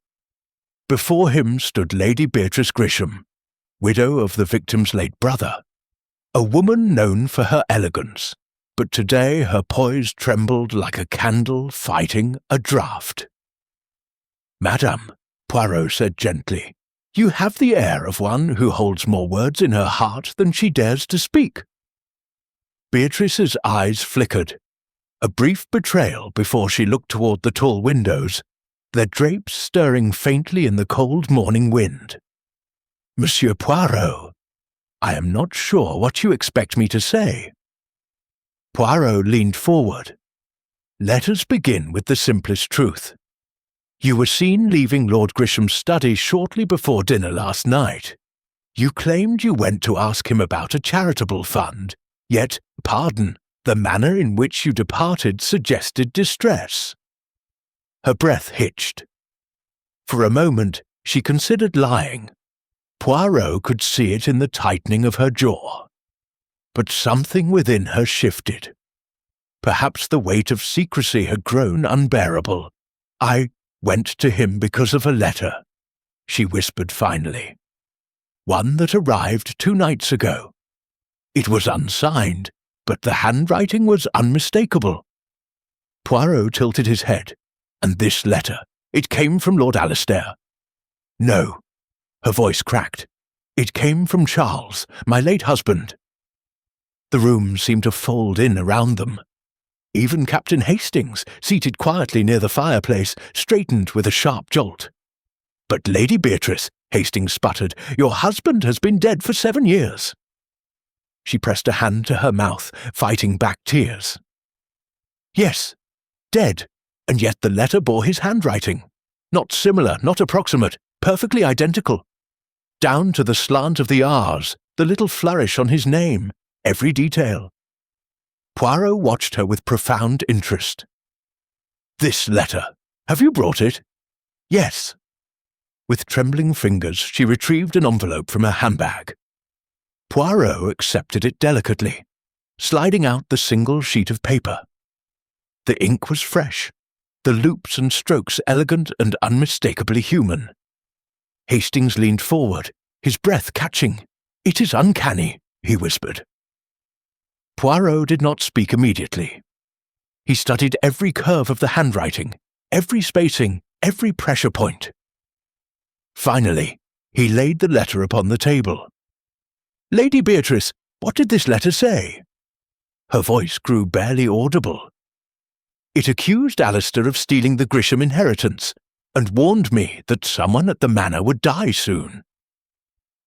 Before him stood Lady Beatrice Grisham, widow of the victim's late brother, a woman known for her elegance, but today her poise trembled like a candle fighting a draught. "Madame," Poirot said gently, "you have the air of one who holds more words in her heart than she dares to speak." Beatrice's eyes flickered, a brief betrayal before she looked toward the tall windows, their drapes stirring faintly in the cold morning wind. "Monsieur Poirot, I am not sure what you expect me to say." Poirot leaned forward. "Let us begin with the simplest truth. You were seen leaving Lord Grisham's study shortly before dinner last night. You claimed you went to ask him about a charitable fund, yet, pardon, the manner in which you departed suggested distress." Her breath hitched. For a moment, she considered lying. Poirot could see it in the tightening of her jaw. But something within her shifted. Perhaps the weight of secrecy had grown unbearable. "I went to him because of a letter," she whispered finally. "One that arrived 2 nights ago. It was unsigned, but the handwriting was unmistakable." Poirot tilted his head. "And this letter, it came from Lord Alistair?" "No." Her voice cracked. "It came from Charles, my late husband." The room seemed to fold in around them. Even Captain Hastings, seated quietly near the fireplace, straightened with a sharp jolt. "But Lady Beatrice," Hastings sputtered, "your husband has been dead for 7 years." She pressed a hand to her mouth, fighting back tears. "Yes, dead, and yet the letter bore his handwriting. Not similar, not approximate, perfectly identical. Down to the slant of the R's, the little flourish on his name, every detail." Poirot watched her with profound interest. "This letter. Have you brought it?" "Yes." With trembling fingers, she retrieved an envelope from her handbag. Poirot accepted it delicately, sliding out the single sheet of paper. The ink was fresh, the loops and strokes elegant and unmistakably human. Hastings leaned forward, his breath catching. "It is uncanny," he whispered. Poirot did not speak immediately. He studied every curve of the handwriting, every spacing, every pressure point. Finally, he laid the letter upon the table. "Lady Beatrice, what did this letter say?" Her voice grew barely audible. "It accused Alistair of stealing the Grisham inheritance, and warned me that someone at the manor would die soon."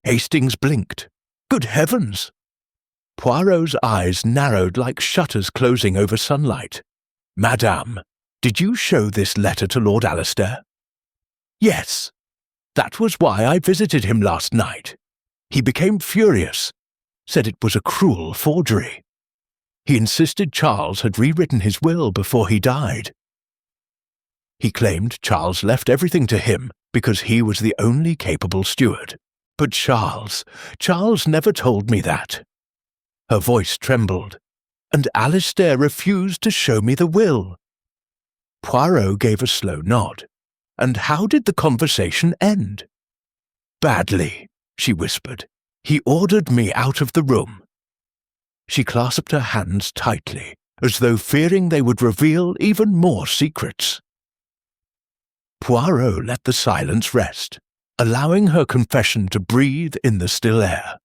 Hastings blinked. Good heavens! Poirot's eyes narrowed like shutters closing over sunlight. "Madame, did you show this letter to Lord Alistair?" "Yes. That was why I visited him last night. He became furious, said it was a cruel forgery. He insisted Charles had rewritten his will before he died. He claimed Charles left everything to him because he was the only capable steward. But Charles never told me that." Her voice trembled. "And Alistair refused to show me the will." Poirot gave a slow nod. "And how did the conversation end?" badly," she whispered. "He ordered me out of the room." She clasped her hands tightly, as though fearing they would reveal even more secrets. Poirot let the silence rest, allowing her confession to breathe in the still air.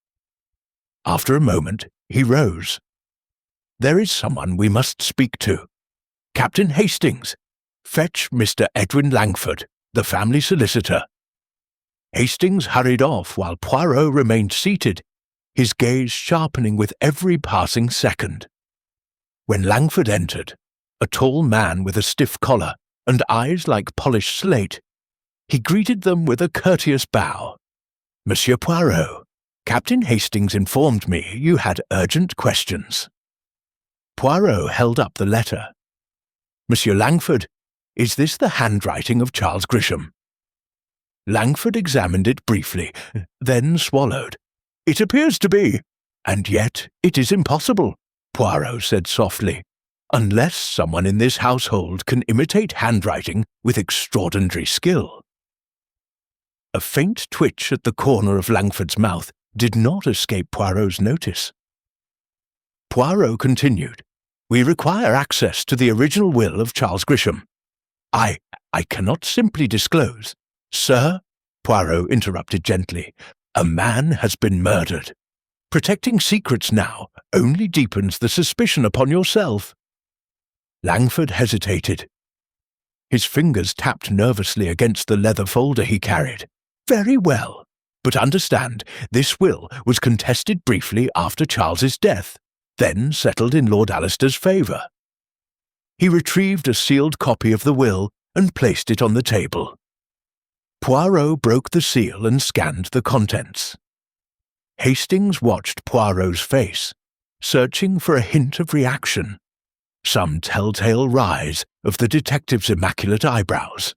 After a moment, he rose. "There is someone we must speak to. Captain Hastings, fetch Mr. Edwin Langford, the family solicitor." Hastings hurried off while Poirot remained seated, his gaze sharpening with every passing second. When Langford entered, a tall man with a stiff collar and eyes like polished slate, he greeted them with a courteous bow. "Monsieur Poirot, Captain Hastings informed me you had urgent questions." Poirot held up the letter. "Monsieur Langford, is this the handwriting of Charles Grisham?" Langford examined it briefly, then swallowed. "It appears to be, and yet it is impossible," Poirot said softly, "unless someone in this household can imitate handwriting with extraordinary skill." A faint twitch at the corner of Langford's mouth did not escape Poirot's notice. Poirot continued, "We require access to the original will of Charles Grisham. I cannot simply disclose." "Sir," Poirot interrupted gently, "a man has been murdered. Protecting secrets now only deepens the suspicion upon yourself." Langford hesitated. His fingers tapped nervously against the leather folder he carried. "Very well, but understand, this will was contested briefly after Charles's death, then settled in Lord Alister's favour." He retrieved a sealed copy of the will and placed it on the table. Poirot broke the seal and scanned the contents. Hastings watched Poirot's face, searching for a hint of reaction, some telltale rise of the detective's immaculate eyebrows.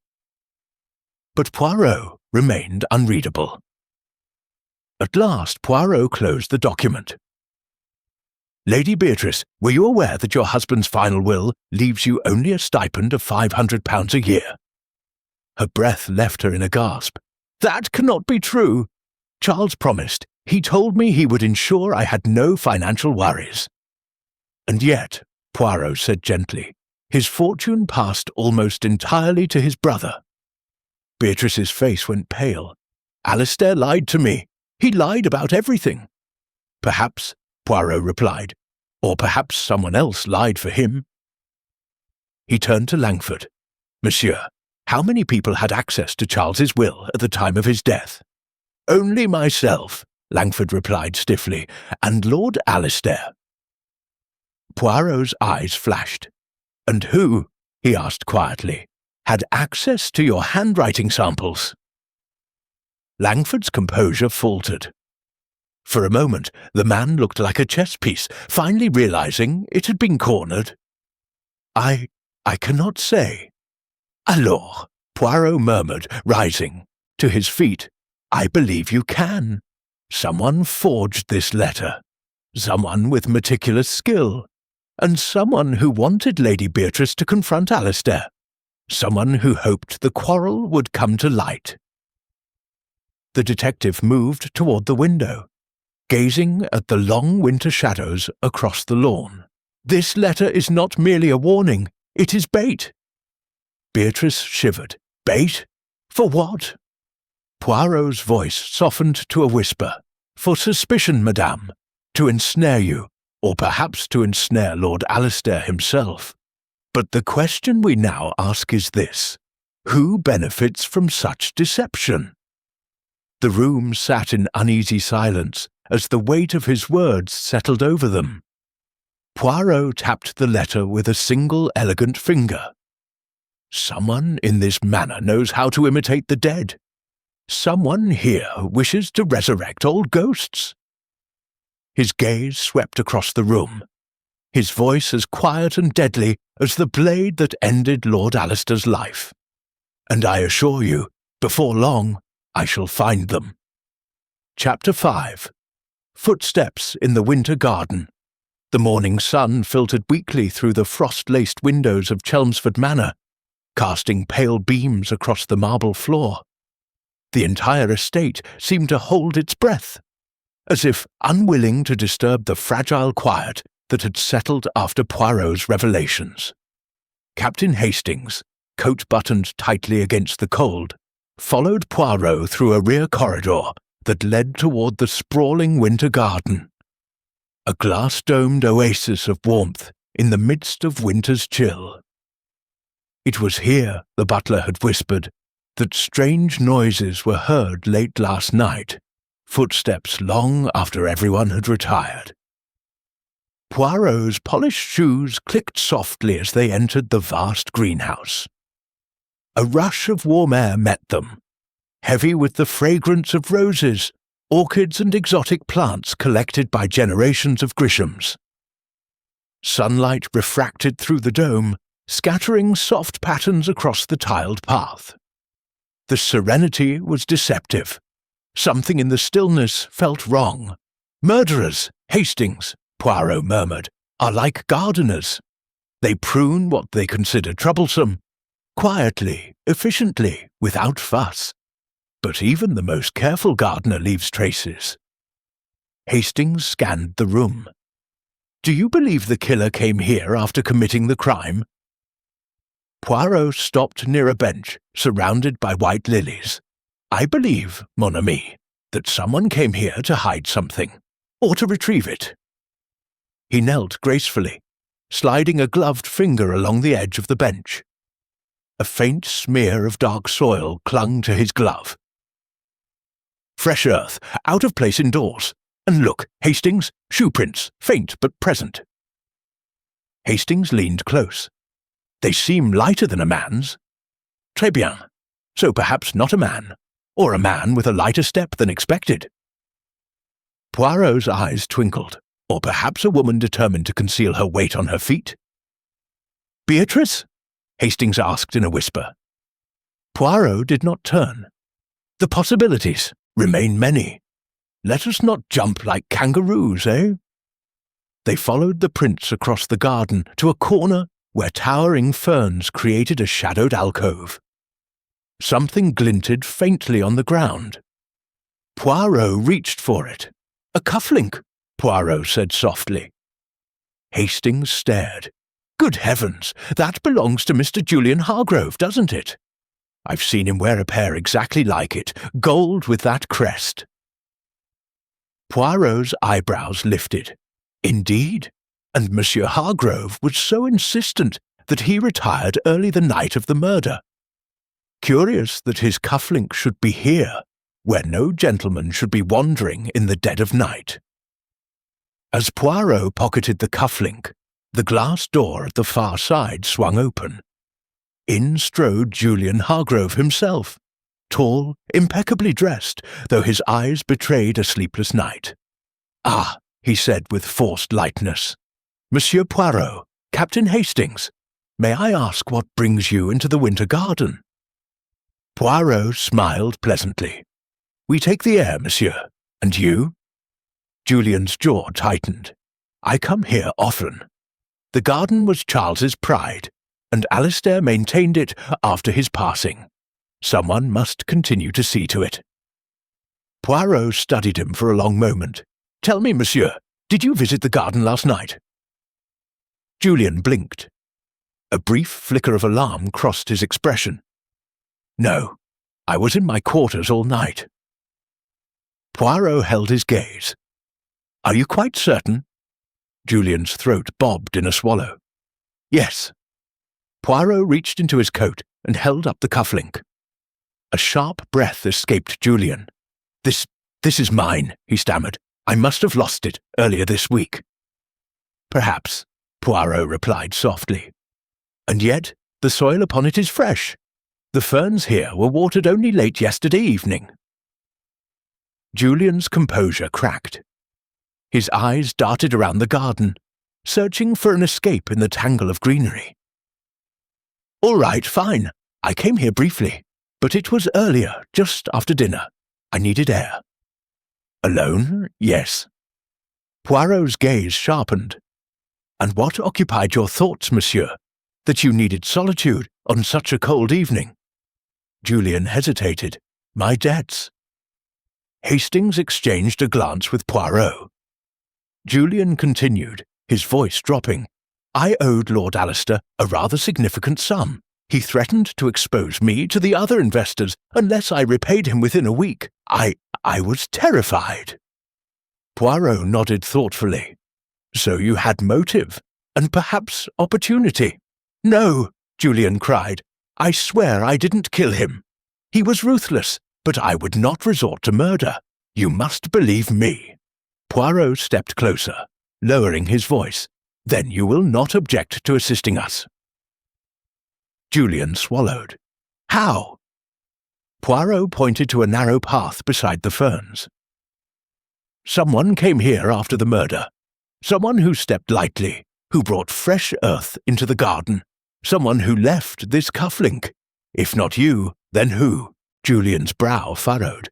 But Poirot remained unreadable. At last Poirot closed the document. "Lady Beatrice, were you aware that your husband's final will leaves you only a stipend of £500 a year?" Her breath left her in a gasp. "That cannot be true. Charles promised. He told me he would ensure I had no financial worries." "And yet," Poirot said gently, "his fortune passed almost entirely to his brother." Beatrice's face went pale. "Alistair lied to me. He lied about everything." "Perhaps," Poirot replied, "or perhaps someone else lied for him." He turned to Langford. "Monsieur, how many people had access to Charles's will at the time of his death?" "Only myself," Langford replied stiffly, "and Lord Alistair." Poirot's eyes flashed. "And who," he asked quietly, "had access to your handwriting samples?" Langford's composure faltered. For a moment, the man looked like a chess piece, finally realizing it had been cornered. I cannot say." "Alors," Poirot murmured, rising. To his feet, "I believe you can. Someone forged this letter. Someone with meticulous skill. And someone who wanted Lady Beatrice to confront Alistair. Someone who hoped the quarrel would come to light." The detective moved toward the window, gazing at the long winter shadows across the lawn. "This letter is not merely a warning, it is bait." Beatrice shivered. "Bait? For what?" Poirot's voice softened to a whisper. "For suspicion, madame. To ensnare you, or perhaps to ensnare Lord Alistair himself. But the question we now ask is this: who benefits from such deception?" The room sat in uneasy silence as the weight of his words settled over them. Poirot tapped the letter with a single elegant finger. "Someone in this manor knows how to imitate the dead. Someone here wishes to resurrect old ghosts." His gaze swept across the room, his voice as quiet and deadly as the blade that ended Lord Alistair's life. "And I assure you, before long, I shall find them." Chapter 5. Footsteps in the winter garden. The morning sun filtered weakly through the frost-laced windows of Chelmsford Manor, casting pale beams across the marble floor. The entire estate seemed to hold its breath, as if unwilling to disturb the fragile quiet that had settled after Poirot's revelations. Captain Hastings, coat buttoned tightly against the cold, followed Poirot through a rear corridor that led toward the sprawling winter garden, a glass-domed oasis of warmth in the midst of winter's chill. It was here, the butler had whispered, that strange noises were heard late last night, footsteps long after everyone had retired. Poirot's polished shoes clicked softly as they entered the vast greenhouse. A rush of warm air met them, heavy with the fragrance of roses, orchids and exotic plants collected by generations of Grishams. Sunlight refracted through the dome, scattering soft patterns across the tiled path. The serenity was deceptive. Something in the stillness felt wrong. Murderers, Hastings, Poirot murmured, are like gardeners. They prune what they consider troublesome, quietly, efficiently, without fuss. But even the most careful gardener leaves traces. Hastings scanned the room. Do you believe the killer came here after committing the crime? Poirot stopped near a bench, surrounded by white lilies. I believe, mon ami, that someone came here to hide something, or to retrieve it. He knelt gracefully, sliding a gloved finger along the edge of the bench. A faint smear of dark soil clung to his glove. Fresh earth, out of place indoors. And look, Hastings, shoe prints, faint but present. Hastings leaned close. They seem lighter than a man's. Très bien. So perhaps not a man, or a man with a lighter step than expected. Poirot's eyes twinkled, or perhaps a woman determined to conceal her weight on her feet. Beatrice? Hastings asked in a whisper. Poirot did not turn. The possibilities remain many. Let us not jump like kangaroos, eh? They followed the prints across the garden to a corner where towering ferns created a shadowed alcove. Something glinted faintly on the ground. Poirot reached for it. A cufflink, Poirot said softly. Hastings stared. Good heavens, that belongs to Mr. Julian Hargrove, doesn't it? I've seen him wear a pair exactly like it, gold with that crest. Poirot's eyebrows lifted. Indeed, and Monsieur Hargrove was so insistent that he retired early the night of the murder. Curious that his cufflink should be here, where no gentleman should be wandering in the dead of night. As Poirot pocketed the cufflink, the glass door at the far side swung open. In strode Julian Hargrove himself, tall, impeccably dressed, though his eyes betrayed a sleepless night. Ah, he said with forced lightness. Monsieur Poirot, Captain Hastings, may I ask what brings you into the winter garden? Poirot smiled pleasantly. We take the air, monsieur. And you? Julian's jaw tightened. I come here often. The garden was Charles's pride, and Alistair maintained it after his passing. Someone must continue to see to it. Poirot studied him for a long moment. Tell me, monsieur, did you visit the garden last night? Julian blinked. A brief flicker of alarm crossed his expression. No, I was in my quarters all night. Poirot held his gaze. Are you quite certain? Julian's throat bobbed in a swallow. Yes. Poirot reached into his coat and held up the cufflink. A sharp breath escaped Julian. This is mine, he stammered. I must have lost it earlier this week. Perhaps, Poirot replied softly. And yet, the soil upon it is fresh. The ferns here were watered only late yesterday evening. Julian's composure cracked. His eyes darted around the garden, searching for an escape in the tangle of greenery. All right, fine. I came here briefly, but it was earlier, just after dinner. I needed air. Alone? Yes. Poirot's gaze sharpened. And what occupied your thoughts, monsieur? That you needed solitude on such a cold evening? Julian hesitated, My debts." Hastings exchanged a glance with Poirot. Julian continued, his voice dropping. "I owed Lord Alistair a rather significant sum. He threatened to expose me to the other investors unless I repaid him within a week. I was terrified." Poirot nodded thoughtfully. "So you had motive, and perhaps opportunity." "No," Julian cried. "I swear I didn't kill him. He was ruthless, but I would not resort to murder. You must believe me." Poirot stepped closer, lowering his voice. "Then you will not object to assisting us." Julian swallowed. "How?" Poirot pointed to a narrow path beside the ferns. "Someone came here after the murder. Someone who stepped lightly, who brought fresh earth into the garden. Someone who left this cufflink. If not you, then who?" Julian's brow furrowed.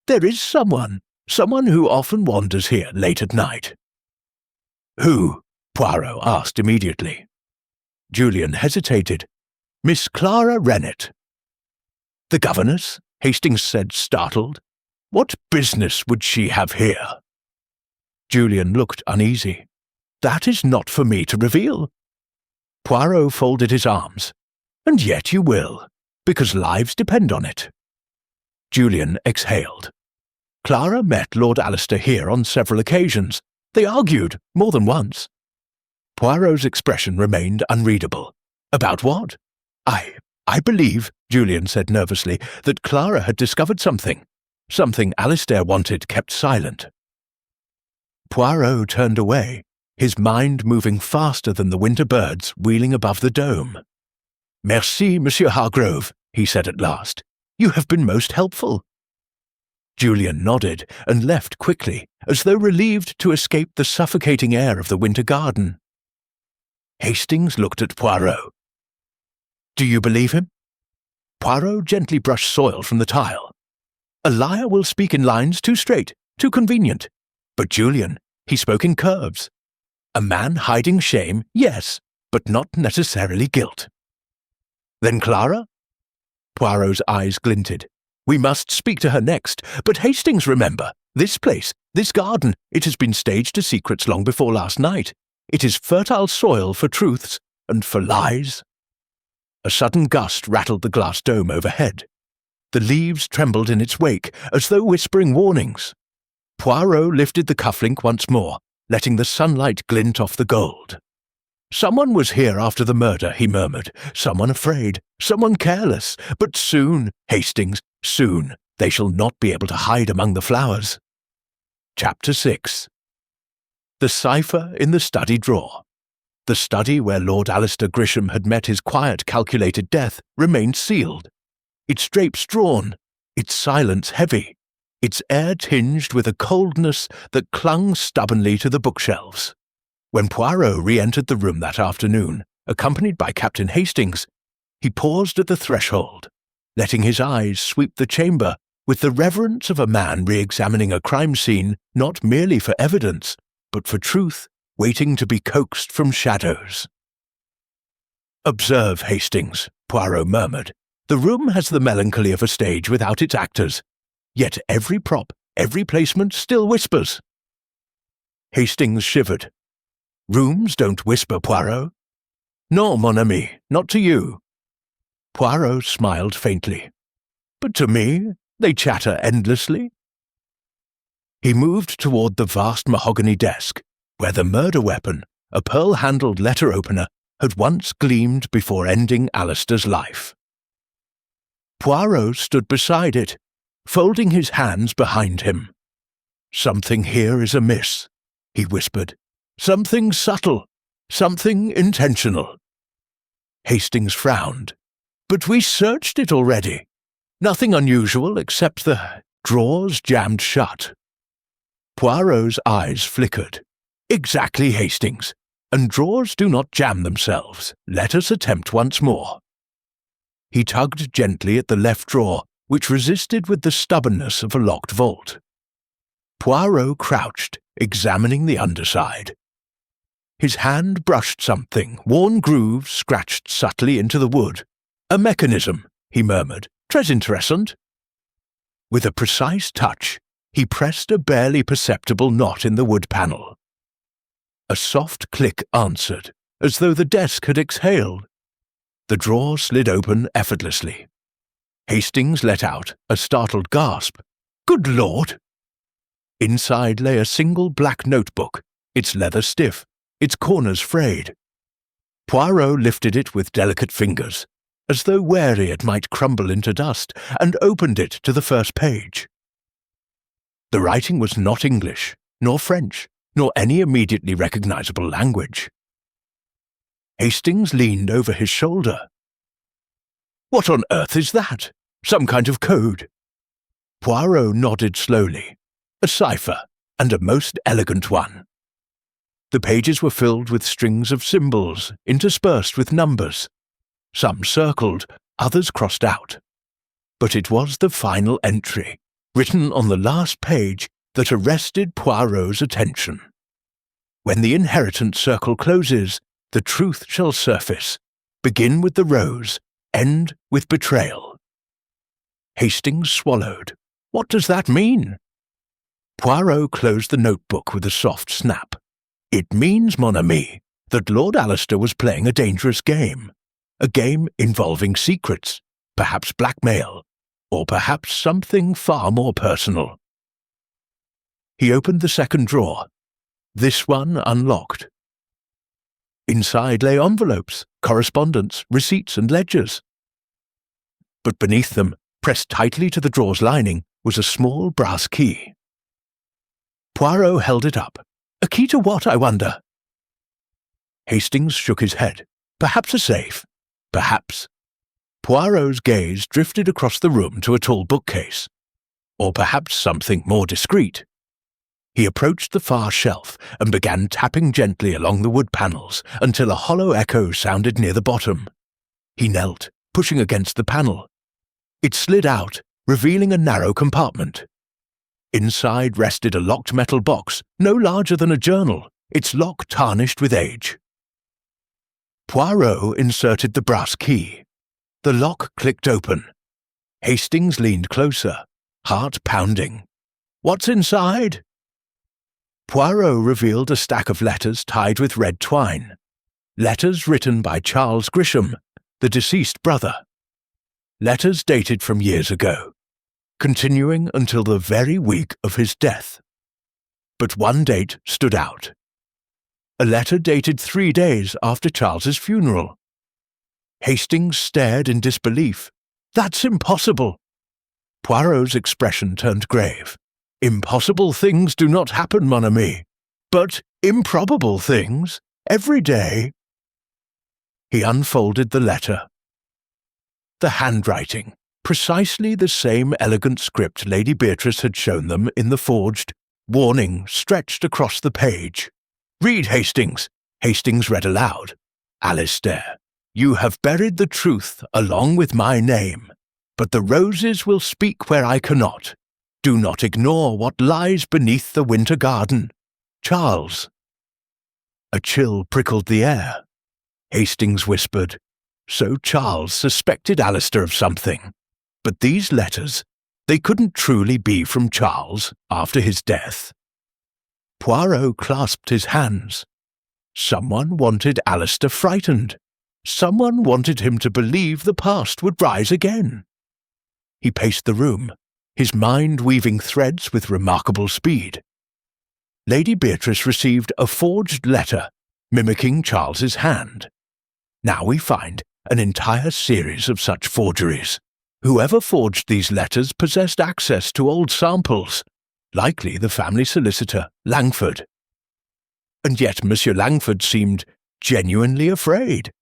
"There is someone who often wanders here late at night." "Who?" Poirot asked immediately. Julian hesitated. "Miss Clara Rennet." "The governess?" Hastings said, startled. "What business would she have here?" Julian looked uneasy. "That is not for me to reveal." Poirot folded his arms. "And yet you will, because lives depend on it." Julian exhaled. "Clara met Lord Alistair here on several occasions. They argued more than once." Poirot's expression remained unreadable. "About what?" I believe," Julian said nervously, "that Clara had discovered something Alistair wanted kept silent." Poirot turned away, his mind moving faster than the winter birds wheeling above the dome. "Merci, Monsieur Hargrove," he said at last. "You have been most helpful." Julian nodded and left quickly, as though relieved to escape the suffocating air of the winter garden. Hastings looked at Poirot. "Do you believe him?" Poirot gently brushed soil from the tile. "A liar will speak in lines too straight, too convenient. But Julian, he spoke in curves. A man hiding shame, yes, but not necessarily guilt." "Then Clara?" Poirot's eyes glinted. "We must speak to her next. But Hastings, remember, this place, this garden, it has been staged to secrets long before last night. It is fertile soil for truths and for lies." A sudden gust rattled the glass dome overhead. The leaves trembled in its wake, as though whispering warnings. Poirot lifted the cufflink once more, letting the sunlight glint off the gold. "Someone was here after the murder," he murmured. "Someone afraid, someone careless. But soon, Hastings, soon, they shall not be able to hide among the flowers." Chapter 6. The cipher in the study drawer. The study where Lord Alistair Grisham had met his quiet, calculated death remained sealed, its drapes drawn, its silence heavy, its air tinged with a coldness that clung stubbornly to the bookshelves. When Poirot re-entered the room that afternoon, accompanied by Captain Hastings, he paused at the threshold, letting his eyes sweep the chamber with the reverence of a man re-examining a crime scene not merely for evidence, but for truth, waiting to be coaxed from shadows. "Observe, Hastings," Poirot murmured. "The room has the melancholy of a stage without its actors. Yet every prop, every placement still whispers." Hastings shivered. "Rooms don't whisper, Poirot." "No, mon ami, not to you." Poirot smiled faintly. "But to me, they chatter endlessly." He moved toward the vast mahogany desk, where the murder weapon, a pearl-handled letter opener, had once gleamed before ending Alistair's life. Poirot stood beside it, folding his hands behind him. "Something here is amiss," he whispered. "Something subtle, something intentional." Hastings frowned. "But we searched it already. Nothing unusual except the drawers jammed shut." Poirot's eyes flickered. "Exactly, Hastings. And drawers do not jam themselves. Let us attempt once more." He tugged gently at the left drawer, which resisted with the stubbornness of a locked vault. Poirot crouched, examining the underside. His hand brushed something, worn grooves scratched subtly into the wood. "A mechanism," he murmured. "Très intéressant." With a precise touch, he pressed a barely perceptible knot in the wood panel. A soft click answered, as though the desk had exhaled. The drawer slid open effortlessly. Hastings let out a startled gasp. "Good Lord!" Inside lay a single black notebook, its leather stiff, its corners frayed. Poirot lifted it with delicate fingers, as though wary it might crumble into dust, and opened it to the first page. The writing was not English, nor French, nor any immediately recognizable language. Hastings leaned over his shoulder. "What on earth is that? Some kind of code?" Poirot nodded slowly. "A cipher, and a most elegant one." The pages were filled with strings of symbols, interspersed with numbers. Some circled, others crossed out. But it was the final entry, written on the last page, that arrested Poirot's attention. "When the inheritance circle closes, the truth shall surface. Begin with the rose, end with betrayal." Hastings swallowed. "What does that mean?" Poirot closed the notebook with a soft snap. "It means, mon ami, that Lord Alistair was playing a dangerous game. A game involving secrets, perhaps blackmail, or perhaps something far more personal." He opened the second drawer. This one unlocked. Inside lay envelopes, correspondence, receipts, and ledgers. But beneath them, pressed tightly to the drawer's lining, was a small brass key. Poirot held it up. "A key to what, I wonder?" Hastings shook his head. "Perhaps a safe. Perhaps." Poirot's gaze drifted across the room to a tall bookcase. Or perhaps something more discreet. He approached the far shelf and began tapping gently along the wood panels until a hollow echo sounded near the bottom. He knelt, pushing against the panel. It slid out, revealing a narrow compartment. Inside rested a locked metal box, no larger than a journal, its lock tarnished with age. Poirot inserted the brass key. The lock clicked open. Hastings leaned closer, heart pounding. "What's inside?" Poirot revealed a stack of letters tied with red twine. Letters written by Charles Grisham, the deceased brother. Letters dated from years ago, continuing until the very week of his death. But one date stood out. A letter dated 3 days after Charles's funeral. Hastings stared in disbelief. "That's impossible!" Poirot's expression turned grave. "Impossible things do not happen, mon ami. But improbable things, every day." He unfolded the letter. The handwriting, precisely the same elegant script Lady Beatrice had shown them in the forged warning stretched across the page. "Read, Hastings." Hastings read aloud. "Alistair, you have buried the truth along with my name, but the roses will speak where I cannot. Do not ignore what lies beneath the winter garden. Charles." A chill prickled the air. Hastings whispered, "So Charles suspected Alistair of something. But these letters, they couldn't truly be from Charles after his death." Poirot clasped his hands. Someone wanted Alistair frightened. Someone wanted him to believe the past would rise again. He paced the room, his mind weaving threads with remarkable speed. Lady Beatrice received a forged letter mimicking Charles's hand. Now we find an entire series of such forgeries. Whoever forged these letters possessed access to old samples, likely the family solicitor, Langford. And yet Monsieur Langford seemed genuinely afraid.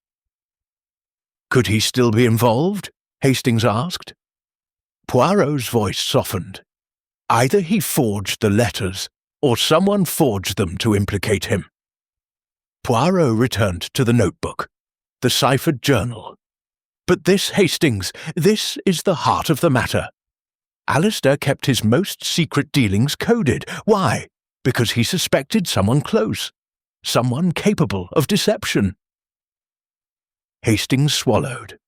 "Could he still be involved?" Hastings asked. Poirot's voice softened. "Either he forged the letters, or someone forged them to implicate him." Poirot returned to the notebook, the ciphered journal. "But this, Hastings, this is the heart of the matter. Alistair kept his most secret dealings coded. Why? Because he suspected someone close, someone capable of deception." Hastings swallowed.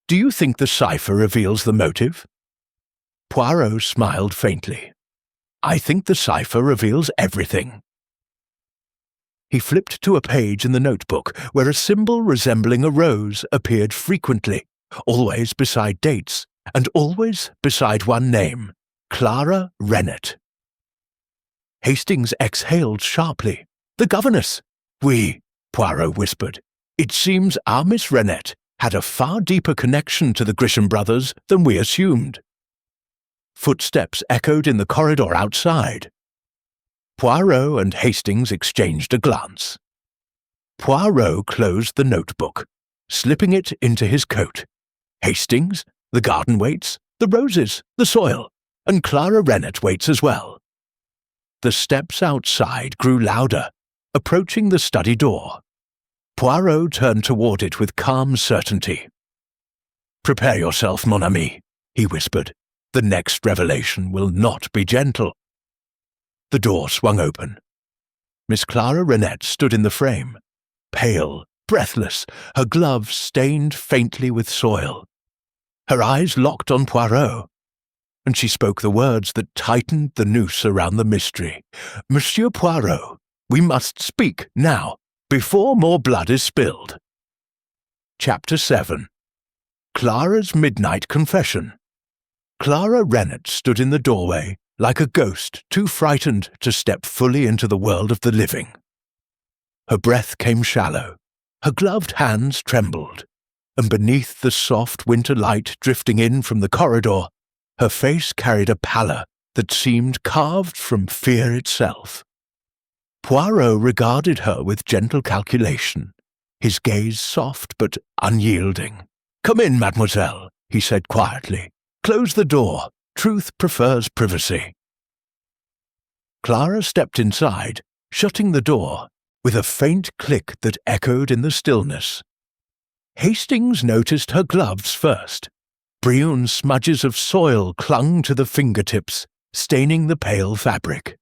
"Do you think the cipher reveals the motive?" Poirot smiled faintly. "I think the cipher reveals everything." He flipped to a page in the notebook where a symbol resembling a rose appeared frequently, always beside dates, and always beside one name, Clara Rennet. Hastings exhaled sharply. "The governess!" "Oui," Poirot whispered. "It seems our Miss Rennet had a far deeper connection to the Grisham brothers than we assumed." Footsteps echoed in the corridor outside. Poirot and Hastings exchanged a glance. Poirot closed the notebook, slipping it into his coat. Hastings, the garden waits, the roses, the soil, and Clara Rennet waits as well. The steps outside grew louder, approaching the study door. Poirot turned toward it with calm certainty. "Prepare yourself, mon ami," he whispered. "The next revelation will not be gentle." The door swung open. Miss Clara Rennet stood in the frame, pale, breathless, her gloves stained faintly with soil. Her eyes locked on Poirot, and she spoke the words that tightened the noose around the mystery. "Monsieur Poirot, we must speak now, before more blood is spilled." Chapter 7. Clara's Midnight Confession. Clara Rennet stood in the doorway, like a ghost too frightened to step fully into the world of the living. Her breath came shallow, her gloved hands trembled, and beneath the soft winter light drifting in from the corridor, her face carried a pallor that seemed carved from fear itself. Poirot regarded her with gentle calculation, his gaze soft but unyielding. "Come in, mademoiselle," he said quietly. "Close the door. Truth prefers privacy." Clara stepped inside, shutting the door, with a faint click that echoed in the stillness. Hastings noticed her gloves first. Brioun smudges of soil clung to the fingertips, staining the pale fabric.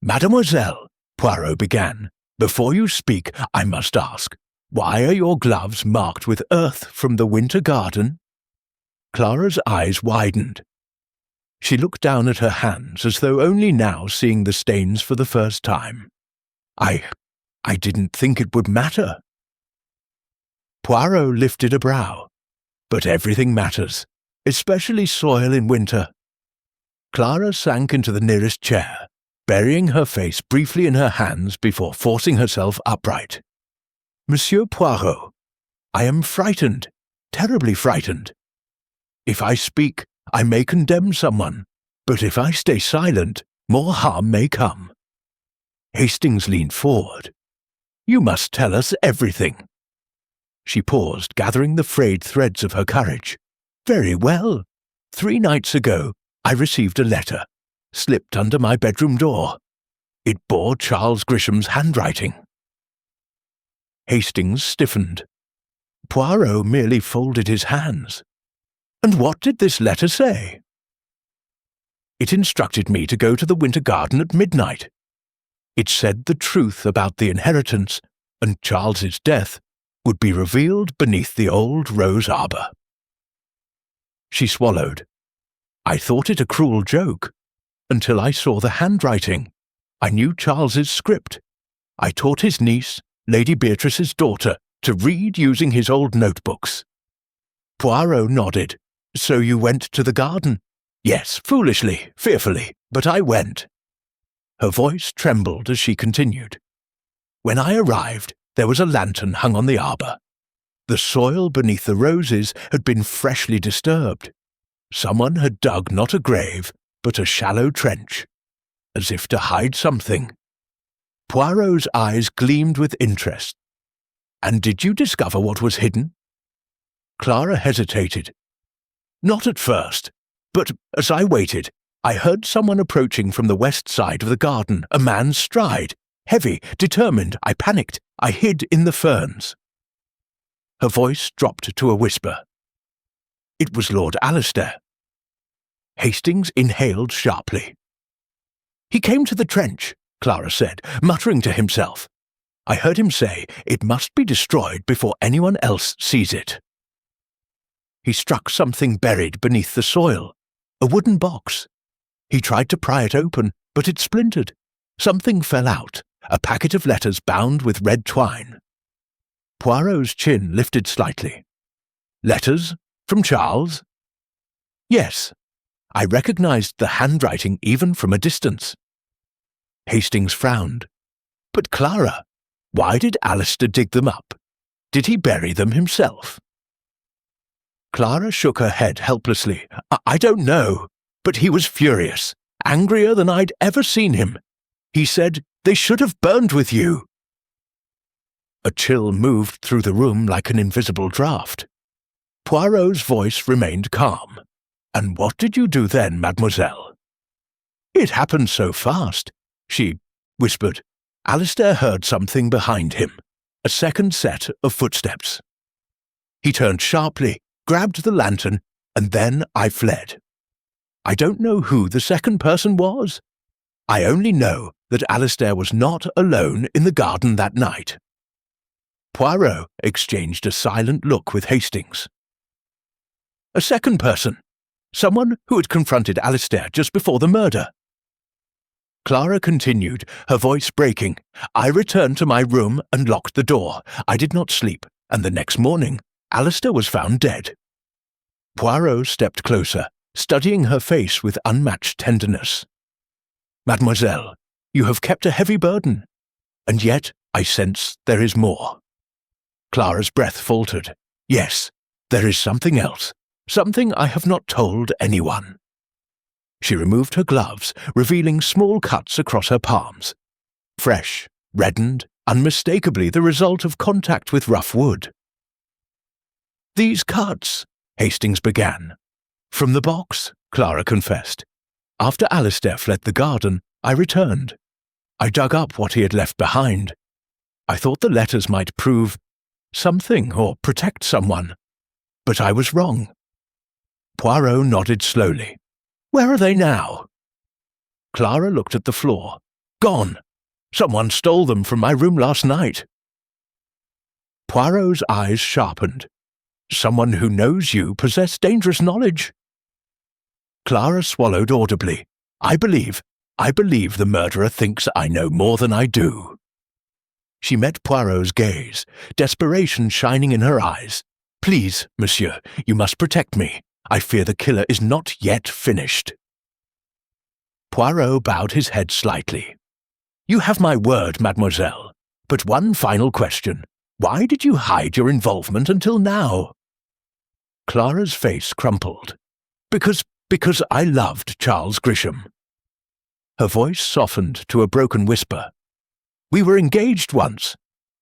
"Mademoiselle," Poirot began, "before you speak, I must ask, why are your gloves marked with earth from the winter garden?" Clara's eyes widened. She looked down at her hands as though only now seeing the stains for the first time. I didn't think it would matter." Poirot lifted a brow. "But everything matters, especially soil in winter." Clara sank into the nearest chair, burying her face briefly in her hands before forcing herself upright. "Monsieur Poirot, I am frightened, terribly frightened. If I speak, I may condemn someone, but if I stay silent, more harm may come." Hastings leaned forward. "You must tell us everything." She paused, gathering the frayed threads of her courage. "Very well. 3 nights ago, I received a letter, slipped under my bedroom door. It bore Charles Grisham's handwriting." Hastings stiffened. Poirot merely folded his hands. "And what did this letter say?" "It instructed me to go to the winter garden at midnight. It said the truth about the inheritance and Charles's death would be revealed beneath the old rose arbor." She swallowed. "I thought it a cruel joke, until I saw the handwriting. I knew Charles's script. I taught his niece, Lady Beatrice's daughter, to read using his old notebooks." Poirot nodded. "So you went to the garden?" "Yes, foolishly, fearfully, but I went." Her voice trembled as she continued. "When I arrived, there was a lantern hung on the arbor. The soil beneath the roses had been freshly disturbed. Someone had dug not a grave, but a shallow trench, as if to hide something." Poirot's eyes gleamed with interest. "And did you discover what was hidden?" Clara hesitated. "Not at first, but as I waited, I heard someone approaching from the west side of the garden, a man's stride, heavy, determined. I panicked. I hid in the ferns." Her voice dropped to a whisper. "It was Lord Alistair." Hastings inhaled sharply. "He came to the trench," Clara said, muttering to himself. "I heard him say it must be destroyed before anyone else sees it." He struck something buried beneath the soil, A wooden box. He tried to pry it open, but it splintered. Something fell out, a packet of letters bound with red twine. Poirot's chin lifted slightly. Letters? From Charles? Yes. I recognized the handwriting even from a distance. Hastings frowned. But Clara, why did Alistair dig them up? Did he bury them himself? Clara shook her head helplessly. I don't know, but he was furious, angrier than I'd ever seen him. He said, "They should have burned with you." A chill moved through the room like an invisible draught. Poirot's voice remained calm. "And what did you do then, mademoiselle?" "It happened so fast," she whispered. Alistair heard something behind him, a second set of footsteps. He turned sharply, grabbed the lantern, and then I fled. I don't know who the second person was. I only know that Alistair was not alone in the garden that night. Poirot exchanged a silent look with Hastings. A second person. Someone who had confronted Alistair just before the murder. Clara continued, her voice breaking. I returned to my room and locked the door. I did not sleep, and the next morning, Alistair was found dead. Poirot stepped closer, studying her face with unmatched tenderness. Mademoiselle, you have kept a heavy burden, and yet I sense there is more. Clara's breath faltered. Yes, there is something else, something I have not told anyone. She removed her gloves, revealing small cuts across her palms. Fresh, reddened, unmistakably the result of contact with rough wood. These cuts, Hastings began. From the box, Clara confessed. After Alistair fled the garden, I returned. I dug up what he had left behind. I thought the letters might prove something or protect someone, but I was wrong. Poirot nodded slowly. Where are they now? Clara looked at the floor. Gone. Someone stole them from my room last night. Poirot's eyes sharpened. Someone who knows you possessed dangerous knowledge. Clara swallowed audibly. I believe the murderer thinks I know more than I do. She met Poirot's gaze, desperation shining in her eyes. Please, monsieur, you must protect me. I fear the killer is not yet finished. Poirot bowed his head slightly. You have my word, mademoiselle. But one final question. Why did you hide your involvement until now? Clara's face crumpled. Because I loved Charles Grisham. Her voice softened to a broken whisper. We were engaged once,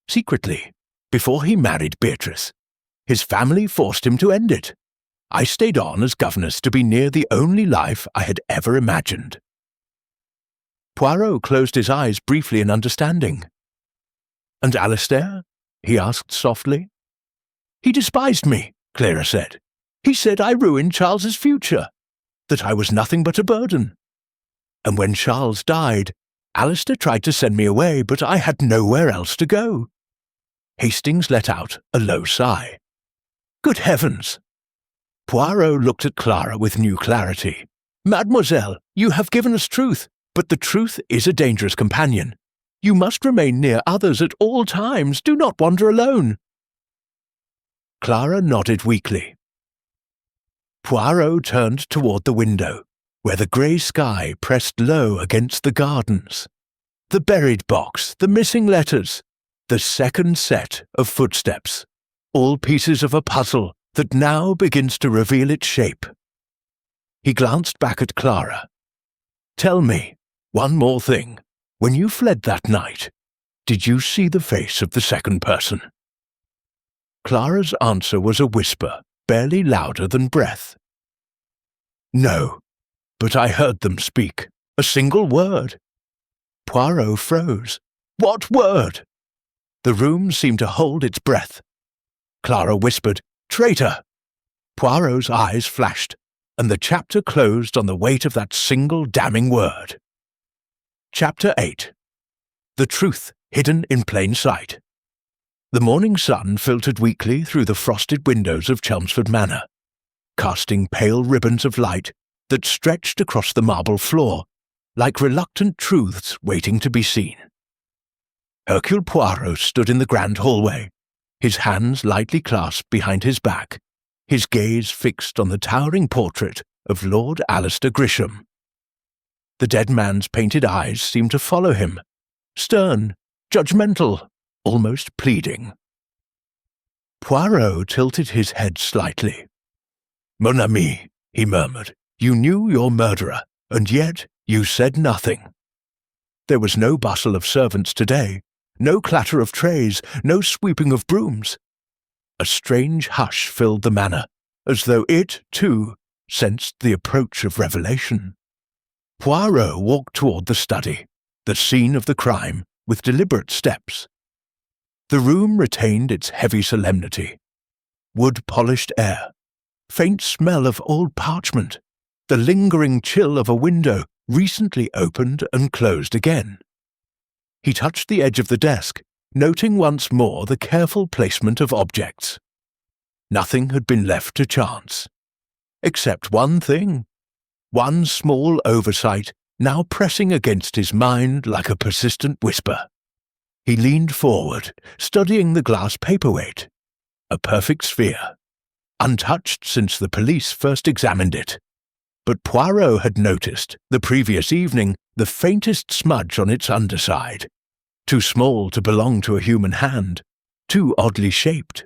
secretly, before he married Beatrice. His family forced him to end it. I stayed on as governess to be near the only life I had ever imagined. Poirot closed his eyes briefly in understanding. And Alistair? He asked softly. He despised me, Clara said. He said I ruined Charles's future, that I was nothing but a burden. And when Charles died, Alistair tried to send me away, but I had nowhere else to go. Hastings let out a low sigh. Good heavens! Poirot looked at Clara with new clarity. Mademoiselle, you have given us truth, but the truth is a dangerous companion. You must remain near others at all times. Do not wander alone. Clara nodded weakly. Poirot turned toward the window, where the grey sky pressed low against the gardens. The buried box, the missing letters, the second set of footsteps, all pieces of a puzzle that now begins to reveal its shape. He glanced back at Clara. Tell me, one more thing. When you fled that night, did you see the face of the second person? Clara's answer was a whisper, barely louder than breath. No, but I heard them speak. A single word. Poirot froze. What word? The room seemed to hold its breath. Clara whispered, Traitor! Poirot's eyes flashed, and the chapter closed on the weight of that single damning word. Chapter 8. The Truth Hidden in Plain Sight. The morning sun filtered weakly through the frosted windows of Chelmsford Manor, casting pale ribbons of light that stretched across the marble floor, like reluctant truths waiting to be seen. Hercule Poirot stood in the grand hallway, his hands lightly clasped behind his back, his gaze fixed on the towering portrait of Lord Alistair Grisham. The dead man's painted eyes seemed to follow him, stern, judgmental, almost pleading. Poirot tilted his head slightly. "Mon ami," he murmured, "you knew your murderer, and yet you said nothing." There was no bustle of servants today, no clatter of trays, no sweeping of brooms. A strange hush filled the manor, as though it, too, sensed the approach of revelation. Poirot walked toward the study, the scene of the crime, with deliberate steps. The room retained its heavy solemnity. Wood-polished air, faint smell of old parchment, the lingering chill of a window recently opened and closed again. He touched the edge of the desk, noting once more the careful placement of objects. Nothing had been left to chance. Except one thing, one small oversight now pressing against his mind like a persistent whisper. He leaned forward, studying the glass paperweight. A perfect sphere, untouched since the police first examined it. But Poirot had noticed, the previous evening, the faintest smudge on its underside. Too small to belong to a human hand, too oddly shaped.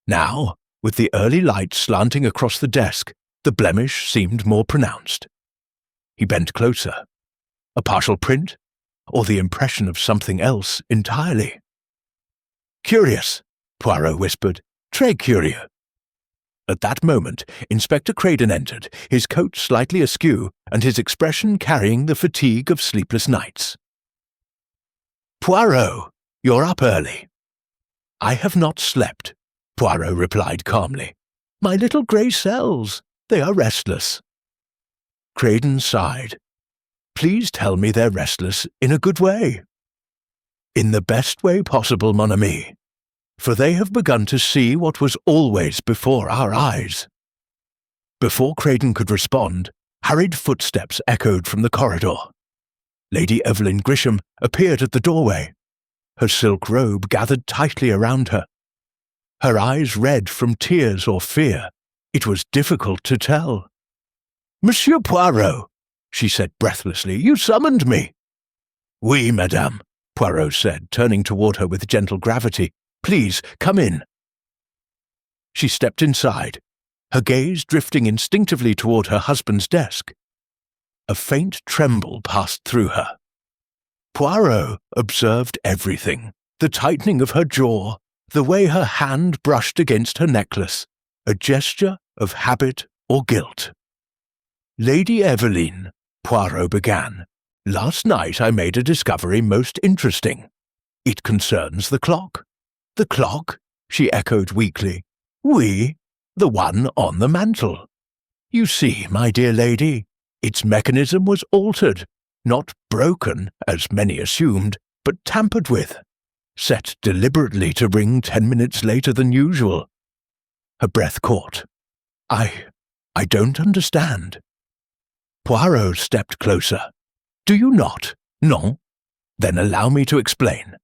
Now, with the early light slanting across the desk, the blemish seemed more pronounced. He bent closer. A partial print, or the impression of something else entirely? "Curious," Poirot whispered. "Très curieux." At that moment, Inspector Craden entered, his coat slightly askew and his expression carrying the fatigue of sleepless nights. "Poirot, you're up early." "I have not slept," Poirot replied calmly. "My little grey cells, they are restless." Craden sighed. "Please tell me they're restless in a good way." "In the best way possible, mon ami, for they have begun to see what was always before our eyes." Before Craden could respond, hurried footsteps echoed from the corridor. Lady Evelyn Grisham appeared at the doorway, her silk robe gathered tightly around her. Her eyes red from tears or fear. It was difficult to tell. "Monsieur Poirot," she said breathlessly, "you summoned me." "Oui, madame," Poirot said, turning toward her with gentle gravity. "Please, come in." She stepped inside, her gaze drifting instinctively toward her husband's desk. A faint tremble passed through her. Poirot observed everything, the tightening of her jaw, the way her hand brushed against her necklace, a gesture of habit or guilt. "Lady Evelyn," Poirot began, "last night I made a discovery most interesting. It concerns the clock." "The clock?" she echoed weakly. "Oui, the one on the mantel. You see, my dear lady, its mechanism was altered, not broken, as many assumed, but tampered with, set deliberately to ring 10 minutes later than usual." Her breath caught. I don't understand." Poirot stepped closer. "Do you not? Non? Then allow me to explain.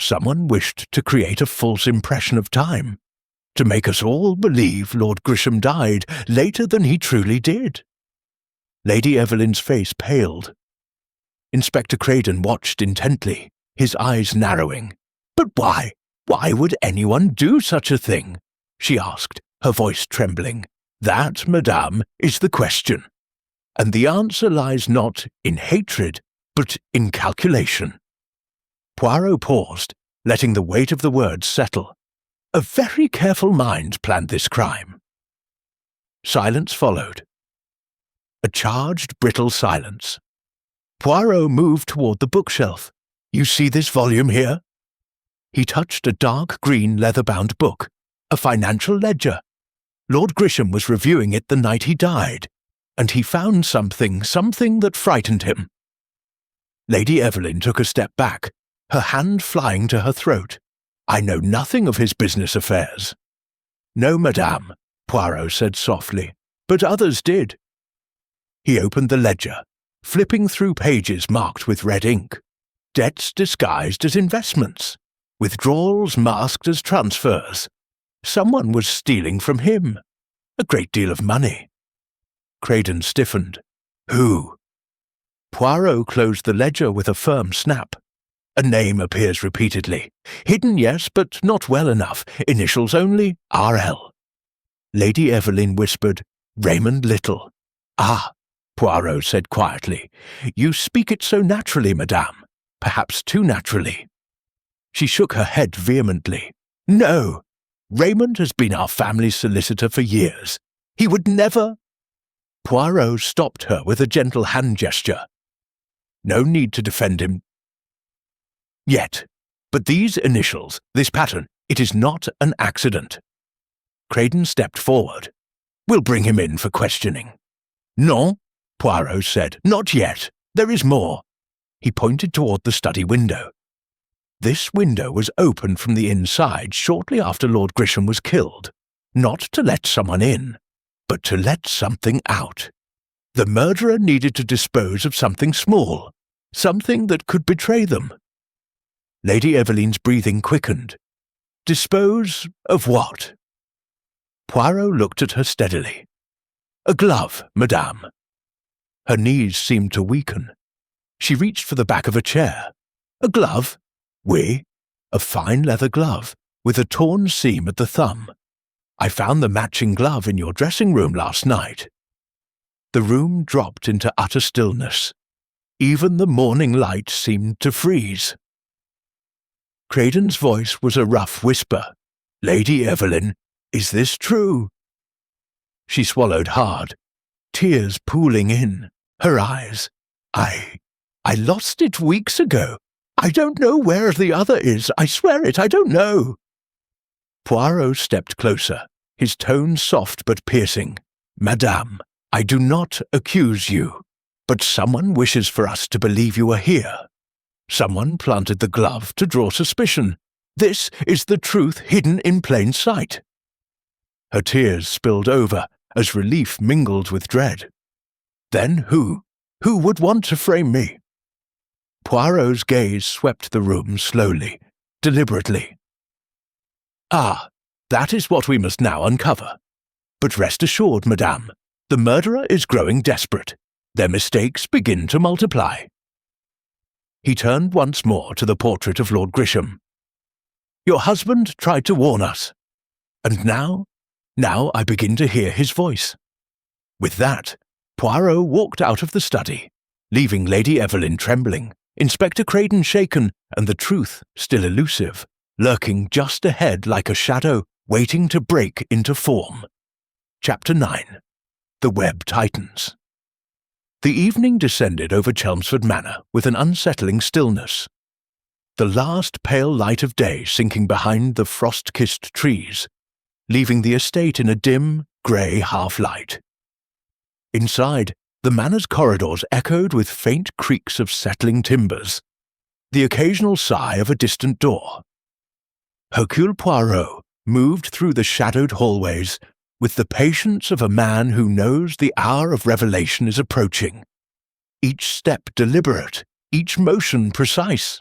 Someone wished to create a false impression of time, to make us all believe Lord Grisham died later than he truly did." Lady Evelyn's face paled. Inspector Craden watched intently, his eyes narrowing. "But why? Why would anyone do such a thing?" she asked, her voice trembling. "That, madame, is the question. And the answer lies not in hatred, but in calculation." Poirot paused, letting the weight of the words settle. "A very careful mind planned this crime." Silence followed. A charged, brittle silence. Poirot moved toward the bookshelf. "You see this volume here?" He touched a dark green leather-bound book, a financial ledger. Lord Grisham was reviewing it the night he died, and he found something that frightened him. Lady Evelyn took a step back, her hand flying to her throat. "I know nothing of his business affairs." "No, madame," Poirot said softly, "but others did." He opened the ledger, flipping through pages marked with red ink. Debts disguised as investments, withdrawals masked as transfers. Someone was stealing from him. A great deal of money. Craden stiffened. Who? Poirot closed the ledger with a firm snap. A name appears repeatedly. Hidden, yes, but not well enough. Initials only, R.L. Lady Evelyn whispered, Raymond Little. Ah, Poirot said quietly. You speak it so naturally, madame. Perhaps too naturally. She shook her head vehemently. No! Raymond has been our family solicitor for years. He would never— Poirot stopped her with a gentle hand gesture. No need to defend him yet. But these initials, this pattern, it is not an accident. Craden stepped forward. We'll bring him in for questioning. Non, Poirot said. Not yet. There is more. He pointed toward the study window. This window was opened from the inside shortly after Lord Grisham was killed, not to let someone in, but to let something out. The murderer needed to dispose of something small, something that could betray them. Lady Evelyn's breathing quickened. Dispose of what? Poirot looked at her steadily. A glove, madame. Her knees seemed to weaken. She reached for the back of a chair. A glove? Oui, a fine leather glove, with a torn seam at the thumb. I found the matching glove in your dressing room last night. The room dropped into utter stillness. Even the morning light seemed to freeze. Craden's voice was a rough whisper. Lady Evelyn, is this true? She swallowed hard, tears pooling in, her eyes. I lost it weeks ago. I don't know where the other is. I swear it, I don't know. Poirot stepped closer, his tone soft but piercing. Madame, I do not accuse you, but someone wishes for us to believe you are here. Someone planted the glove to draw suspicion. This is the truth hidden in plain sight. Her tears spilled over as relief mingled with dread. Then who? Who would want to frame me? Poirot's gaze swept the room slowly, deliberately. Ah, that is what we must now uncover. But rest assured, madame, the murderer is growing desperate. Their mistakes begin to multiply. He turned once more to the portrait of Lord Grisham. Your husband tried to warn us. And now I begin to hear his voice. With that, Poirot walked out of the study, leaving Lady Evelyn trembling, Inspector Craden shaken, and the truth still elusive, lurking just ahead like a shadow waiting to break into form. Chapter 9. The Web Tightens. The evening descended over Chelmsford Manor with an unsettling stillness. The last pale light of day sinking behind the frost-kissed trees, leaving the estate in a dim, grey half-light. Inside, the manor's corridors echoed with faint creaks of settling timbers, the occasional sigh of a distant door. Hercule Poirot moved through the shadowed hallways with the patience of a man who knows the hour of revelation is approaching, each step deliberate, each motion precise.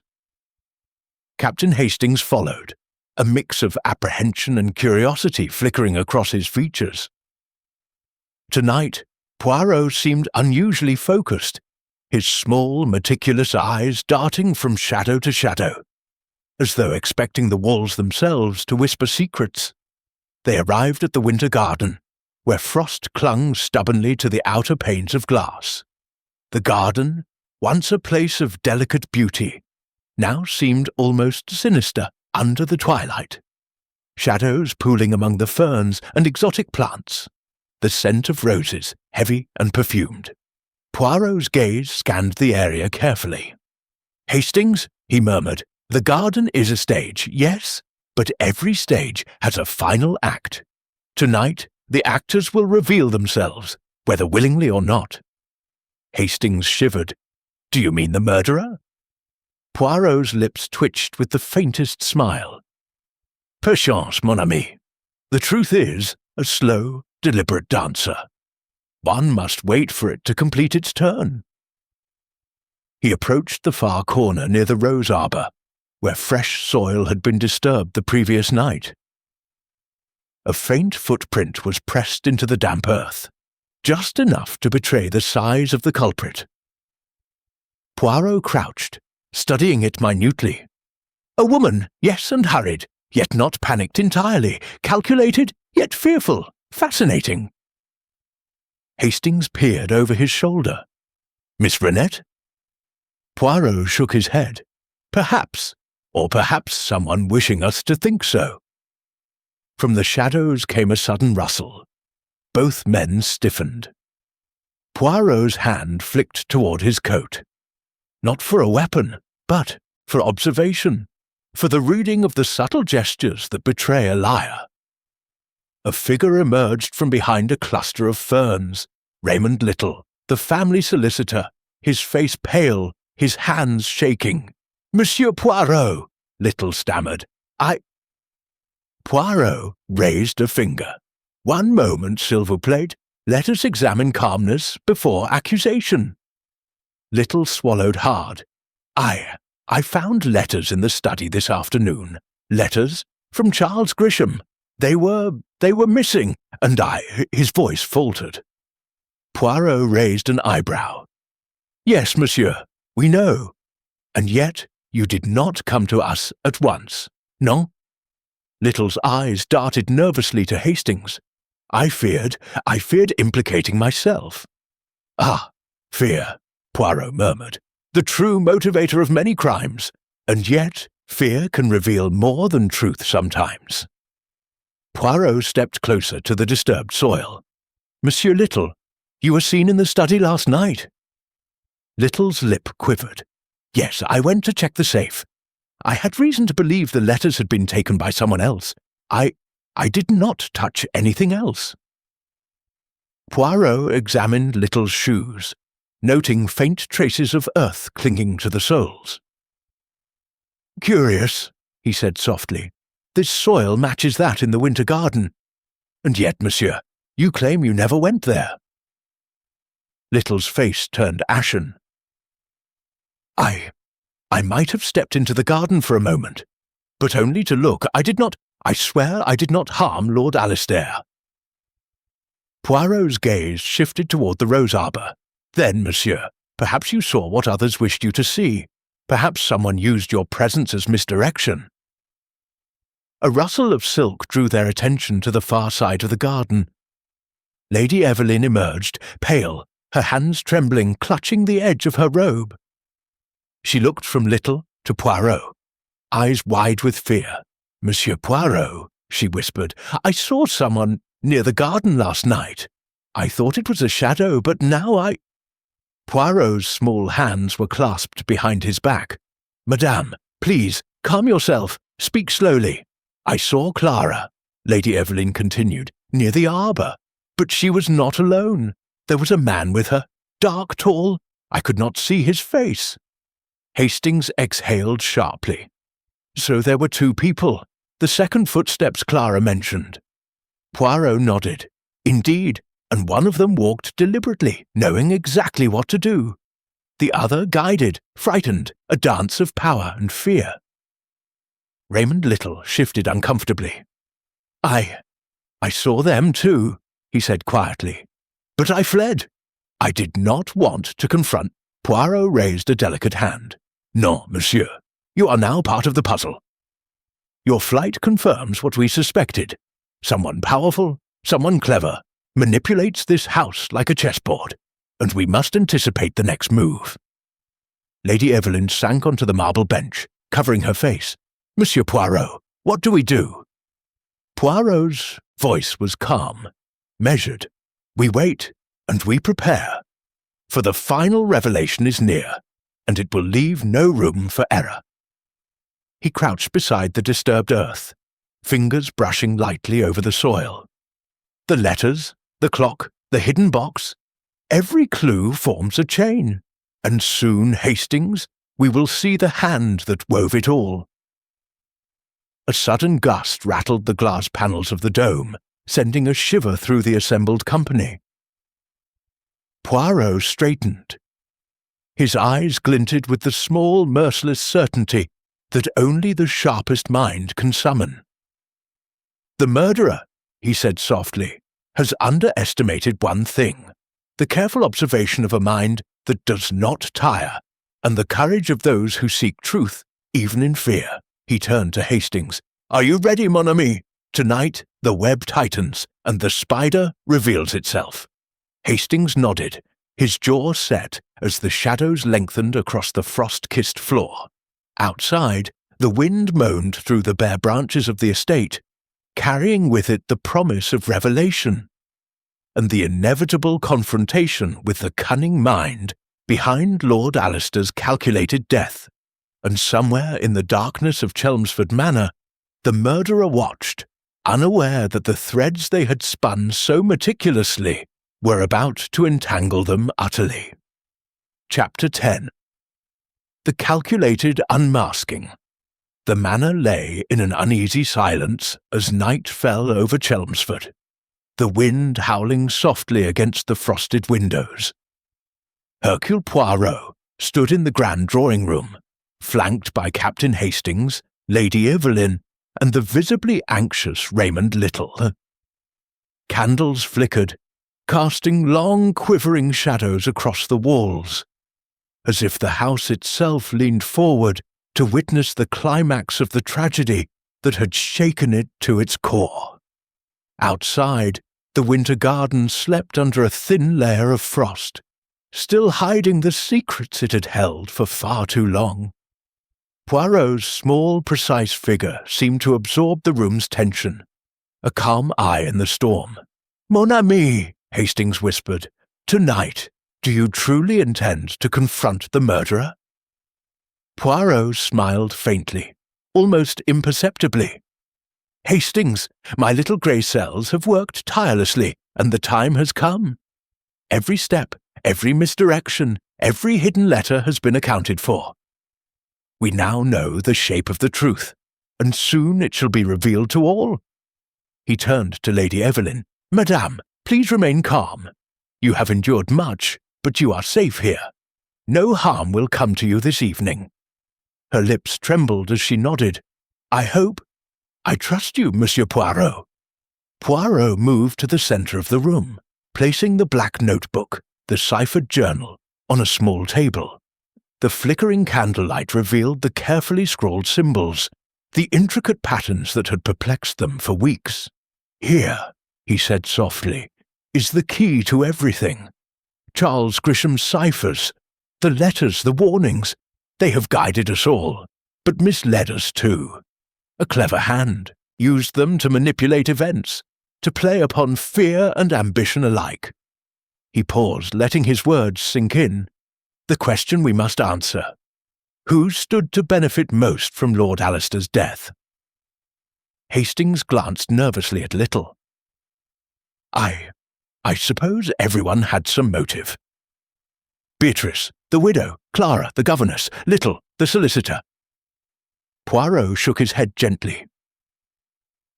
Captain Hastings followed, a mix of apprehension and curiosity flickering across his features. Tonight, Poirot seemed unusually focused, his small, meticulous eyes darting from shadow to shadow, as though expecting the walls themselves to whisper secrets. They arrived at the winter garden, where frost clung stubbornly to the outer panes of glass. The garden, once a place of delicate beauty, now seemed almost sinister under the twilight. Shadows pooling among the ferns and exotic plants, the scent of roses, heavy and perfumed. Poirot's gaze scanned the area carefully. Hastings, he murmured, the garden is a stage, yes, but every stage has a final act. Tonight, the actors will reveal themselves, whether willingly or not. Hastings shivered. Do you mean the murderer? Poirot's lips twitched with the faintest smile. Perchance, mon ami. The truth is a slow, deliberate dancer. One must wait for it to complete its turn. He approached the far corner near the rose arbor, where fresh soil had been disturbed the previous night. A faint footprint was pressed into the damp earth, just enough to betray the size of the culprit. Poirot crouched, studying it minutely. A woman, yes, and hurried, yet not panicked entirely, calculated, yet fearful, fascinating. Hastings peered over his shoulder. Miss Renette? Poirot shook his head. Perhaps, or perhaps someone wishing us to think so. From the shadows came a sudden rustle. Both men stiffened. Poirot's hand flicked toward his coat. Not for a weapon, but for observation, for the reading of the subtle gestures that betray a liar. A figure emerged from behind a cluster of ferns. Raymond Little, the family solicitor, his face pale, his hands shaking. "Monsieur Poirot," Little stammered. Poirot raised a finger. "One moment, s'il vous plaît. Let us examine calmness before accusation." Little swallowed hard. I found letters in the study this afternoon. Letters from Charles Grisham. They were missing, and his voice faltered. Poirot raised an eyebrow. "Yes, monsieur, we know. And yet you did not come to us at once, non?" Little's eyes darted nervously to Hastings. I feared implicating myself." "Ah, fear," Poirot murmured, "the true motivator of many crimes, and yet fear can reveal more than truth sometimes." Poirot stepped closer to the disturbed soil. "Monsieur Little, you were seen in the study last night." Little's lip quivered. "Yes, I went to check the safe. I had reason to believe the letters had been taken by someone else. I did not touch anything else." Poirot examined Little's shoes, noting faint traces of earth clinging to the soles. "Curious," he said softly. "This soil matches that in the winter garden. And yet, monsieur, you claim you never went there." Little's face turned ashen. I might have stepped into the garden for a moment, but only to look. I swear I did not harm Lord Alistair." Poirot's gaze shifted toward the rose arbor. "Then, monsieur, perhaps you saw what others wished you to see. Perhaps someone used your presence as misdirection." A rustle of silk drew their attention to the far side of the garden. Lady Evelyn emerged, pale, her hands trembling, clutching the edge of her robe. She looked from Little to Poirot, eyes wide with fear. "Monsieur Poirot," she whispered, "I saw someone near the garden last night. I thought it was a shadow, but now Poirot's small hands were clasped behind his back. "Madame, please, calm yourself. Speak slowly. I saw Clara," Lady Evelyn continued, "near the arbor. But she was not alone. There was a man with her, dark, tall. I could not see his face." Hastings exhaled sharply. "So there were two people, the second footsteps Clara mentioned." Poirot nodded. "Indeed, and one of them walked deliberately, knowing exactly what to do. The other guided, frightened, a dance of power and fear." Raymond Little shifted uncomfortably. I saw them too," he said quietly. "But I fled. I did not want to confront." Poirot raised a delicate hand. "No, monsieur. You are now part of the puzzle. Your flight confirms what we suspected. Someone powerful, someone clever, manipulates this house like a chessboard, and we must anticipate the next move." Lady Evelyn sank onto the marble bench, covering her face. "Monsieur Poirot, what do we do?" Poirot's voice was calm, measured. "We wait, and we prepare. For the final revelation is near, and it will leave no room for error." He crouched beside the disturbed earth, fingers brushing lightly over the soil. The letters, the clock, the hidden box, every clue forms a chain, and soon, Hastings, we will see the hand that wove it all. A sudden gust rattled the glass panels of the dome, sending a shiver through the assembled company. Poirot straightened. His eyes glinted with the small, merciless certainty that only the sharpest mind can summon. "The murderer," he said softly, "has underestimated one thing, the careful observation of a mind that does not tire, and the courage of those who seek truth, even in fear." He turned to Hastings. "Are you ready, mon ami? Tonight the web tightens, and the spider reveals itself." Hastings nodded, his jaw set as the shadows lengthened across the frost-kissed floor. Outside, the wind moaned through the bare branches of the estate, carrying with it the promise of revelation, and the inevitable confrontation with the cunning mind behind Lord Alistair's calculated death. And somewhere in the darkness of Chelmsford Manor, the murderer watched, unaware that the threads they had spun so meticulously were about to entangle them utterly. Chapter 10. The calculated unmasking. The manor lay in an uneasy silence as night fell over Chelmsford, the wind howling softly against the frosted windows. Hercule Poirot stood in the grand drawing-room, flanked by Captain Hastings, Lady Evelyn, and the visibly anxious Raymond Little. Candles flickered, casting long quivering shadows across the walls, as if the house itself leaned forward to witness the climax of the tragedy that had shaken it to its core. Outside, the winter garden slept under a thin layer of frost, still hiding the secrets it had held for far too long. Poirot's small, precise figure seemed to absorb the room's tension, a calm eye in the storm. "Mon ami," Hastings whispered, "tonight, do you truly intend to confront the murderer?" Poirot smiled faintly, almost imperceptibly. "Hastings, my little grey cells have worked tirelessly, and the time has come. Every step, every misdirection, every hidden letter has been accounted for. We now know the shape of the truth, and soon it shall be revealed to all." He turned to Lady Evelyn. "Madame, please remain calm. You have endured much, but you are safe here. No harm will come to you this evening." Her lips trembled as she nodded. "I trust you, Monsieur Poirot." Poirot moved to the centre of the room, placing the black notebook, the ciphered journal, on a small table. The flickering candlelight revealed the carefully scrawled symbols, the intricate patterns that had perplexed them for weeks. "Here," he said softly, "is the key to everything. Charles Grisham's ciphers, the letters, the warnings, they have guided us all, but misled us too. A clever hand used them to manipulate events, to play upon fear and ambition alike." He paused, letting his words sink in. "The question we must answer: who stood to benefit most from Lord Alistair's death?" Hastings glanced nervously at Little. I suppose everyone had some motive. Beatrice, the widow, Clara, the governess, Little, the solicitor." Poirot shook his head gently.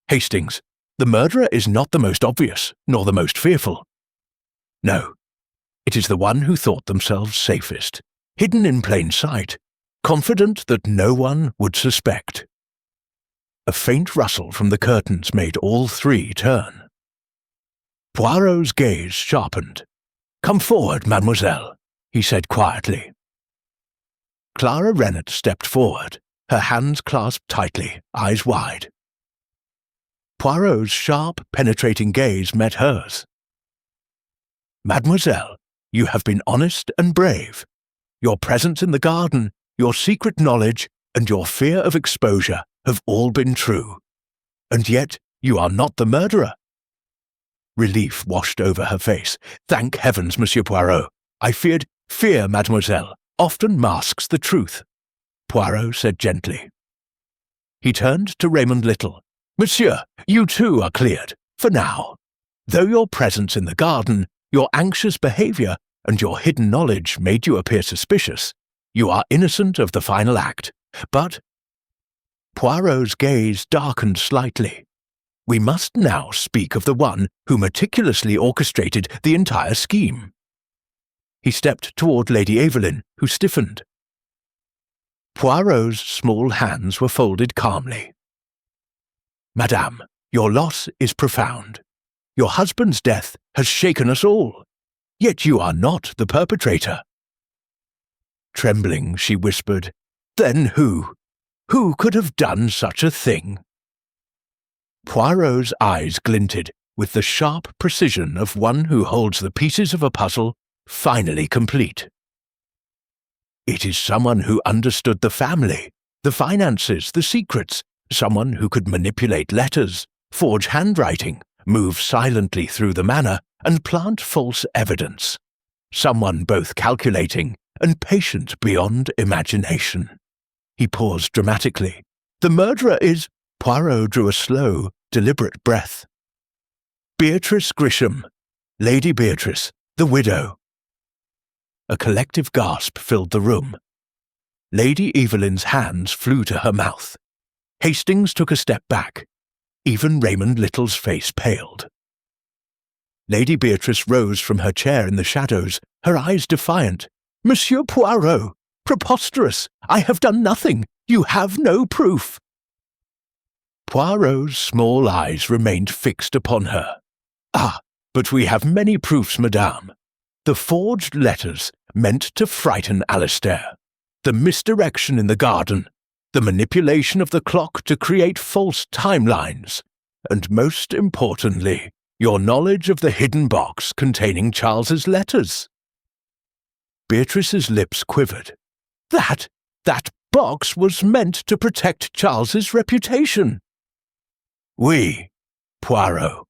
"Hastings, the murderer is not the most obvious, nor the most fearful. No, it is the one who thought themselves safest, hidden in plain sight, confident that no one would suspect." A faint rustle from the curtains made all three turn. Poirot's gaze sharpened. "Come forward, mademoiselle," he said quietly. Clara Rennet stepped forward, her hands clasped tightly, eyes wide. Poirot's sharp, penetrating gaze met hers. "Mademoiselle, you have been honest and brave. Your presence in the garden, your secret knowledge, and your fear of exposure have all been true. And yet you are not the murderer." Relief washed over her face. "Thank heavens, Monsieur Poirot. I feared fear, mademoiselle, often masks the truth," Poirot said gently. He turned to Raymond Little. "Monsieur, you too are cleared, for now. Though your presence in the garden, your anxious behaviour, and your hidden knowledge made you appear suspicious, you are innocent of the final act. But—" Poirot's gaze darkened slightly. "We must now speak of the one who meticulously orchestrated the entire scheme." He stepped toward Lady Evelyn, who stiffened. Poirot's small hands were folded calmly. "Madame, your loss is profound. Your husband's death has shaken us all, yet you are not the perpetrator." Trembling, she whispered, "Then who? Who could have done such a thing?" Poirot's eyes glinted with the sharp precision of one who holds the pieces of a puzzle finally complete. "It is someone who understood the family, the finances, the secrets, someone who could manipulate letters, forge handwriting, move silently through the manor, and plant false evidence. Someone both calculating and patient beyond imagination." He paused dramatically. "The murderer is—" Poirot drew a slow, deliberate breath. "Beatrice Grisham, Lady Beatrice, the widow." A collective gasp filled the room. Lady Evelyn's hands flew to her mouth. Hastings took a step back. Even Raymond Little's face paled. Lady Beatrice rose from her chair in the shadows, her eyes defiant. "Monsieur Poirot! Preposterous! I have done nothing! You have no proof!" Poirot's small eyes remained fixed upon her. "Ah, but we have many proofs, madame. The forged letters meant to frighten Alistair, the misdirection in the garden, the manipulation of the clock to create false timelines, and most importantly, your knowledge of the hidden box containing Charles's letters." Beatrice's lips quivered. That box was meant to protect Charles's reputation." "Oui, Poirot,"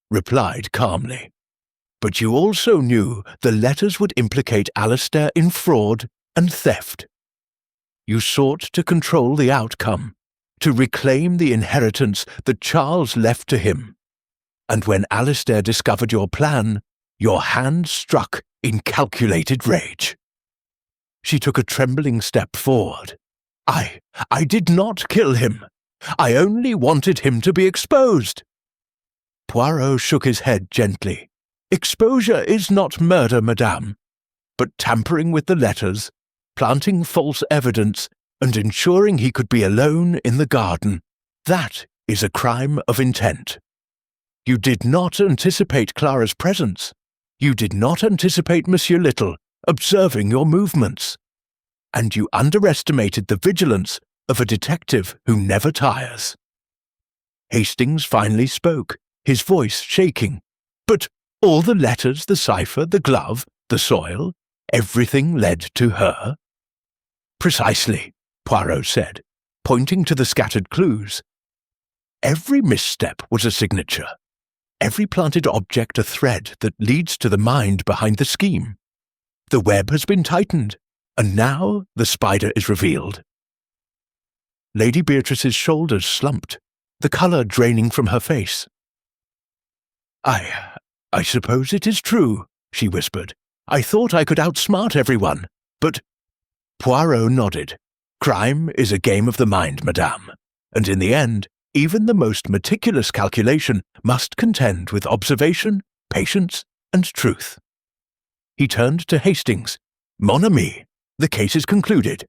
replied calmly. "But you also knew the letters would implicate Alistair in fraud and theft. You sought to control the outcome, to reclaim the inheritance that Charles left to him. And when Alistair discovered your plan, your hand struck in calculated rage." She took a trembling step forward. I did not kill him. I only wanted him to be exposed." Poirot shook his head gently. "Exposure is not murder, madame, but tampering with the letters, planting false evidence, and ensuring he could be alone in the garden, that is a crime of intent. You did not anticipate Clara's presence. You did not anticipate Monsieur Little observing your movements. And you underestimated the vigilance of a detective who never tires." Hastings finally spoke, his voice shaking. "But all the letters, the cipher, the glove, the soil, everything led to her?" "Precisely," Poirot said, pointing to the scattered clues. "Every misstep was a signature. Every planted object a thread that leads to the mind behind the scheme. The web has been tightened, and now the spider is revealed." Lady Beatrice's shoulders slumped, the colour draining from her face. I suppose it is true," she whispered. "I thought I could outsmart everyone, but—" Poirot nodded. "Crime is a game of the mind, madame, and in the end, even the most meticulous calculation must contend with observation, patience, and truth." He turned to Hastings. "Mon ami, the case is concluded.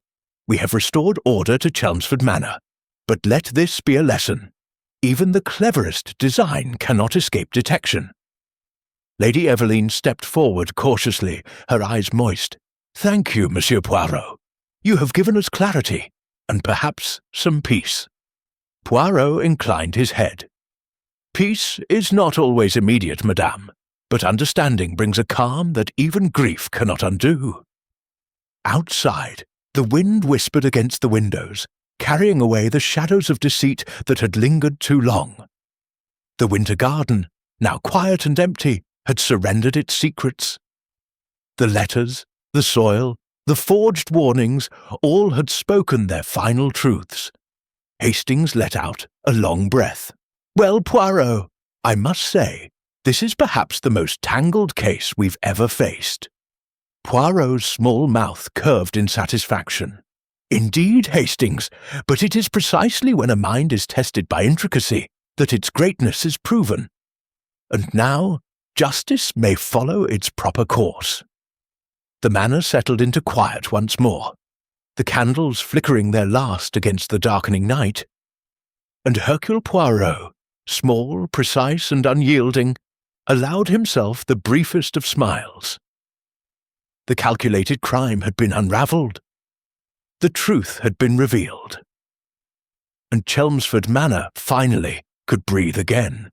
We have restored order to Chelmsford Manor, but let this be a lesson. Even the cleverest design cannot escape detection." Lady Evelyn stepped forward cautiously, her eyes moist. "Thank you, Monsieur Poirot. You have given us clarity, and perhaps some peace." Poirot inclined his head. "Peace is not always immediate, madame, but understanding brings a calm that even grief cannot undo." Outside, the wind whispered against the windows, carrying away the shadows of deceit that had lingered too long. The winter garden, now quiet and empty, had surrendered its secrets. The letters, the soil, the forged warnings, all had spoken their final truths. Hastings let out a long breath. "Well, Poirot, I must say, this is perhaps the most tangled case we've ever faced." Poirot's small mouth curved in satisfaction. "Indeed, Hastings, but it is precisely when a mind is tested by intricacy that its greatness is proven. And now, justice may follow its proper course." The manor settled into quiet once more, the candles flickering their last against the darkening night, and Hercule Poirot, small, precise, and unyielding, allowed himself the briefest of smiles. The calculated crime had been unravelled. The truth had been revealed. And Chelmsford Manor, finally, could breathe again.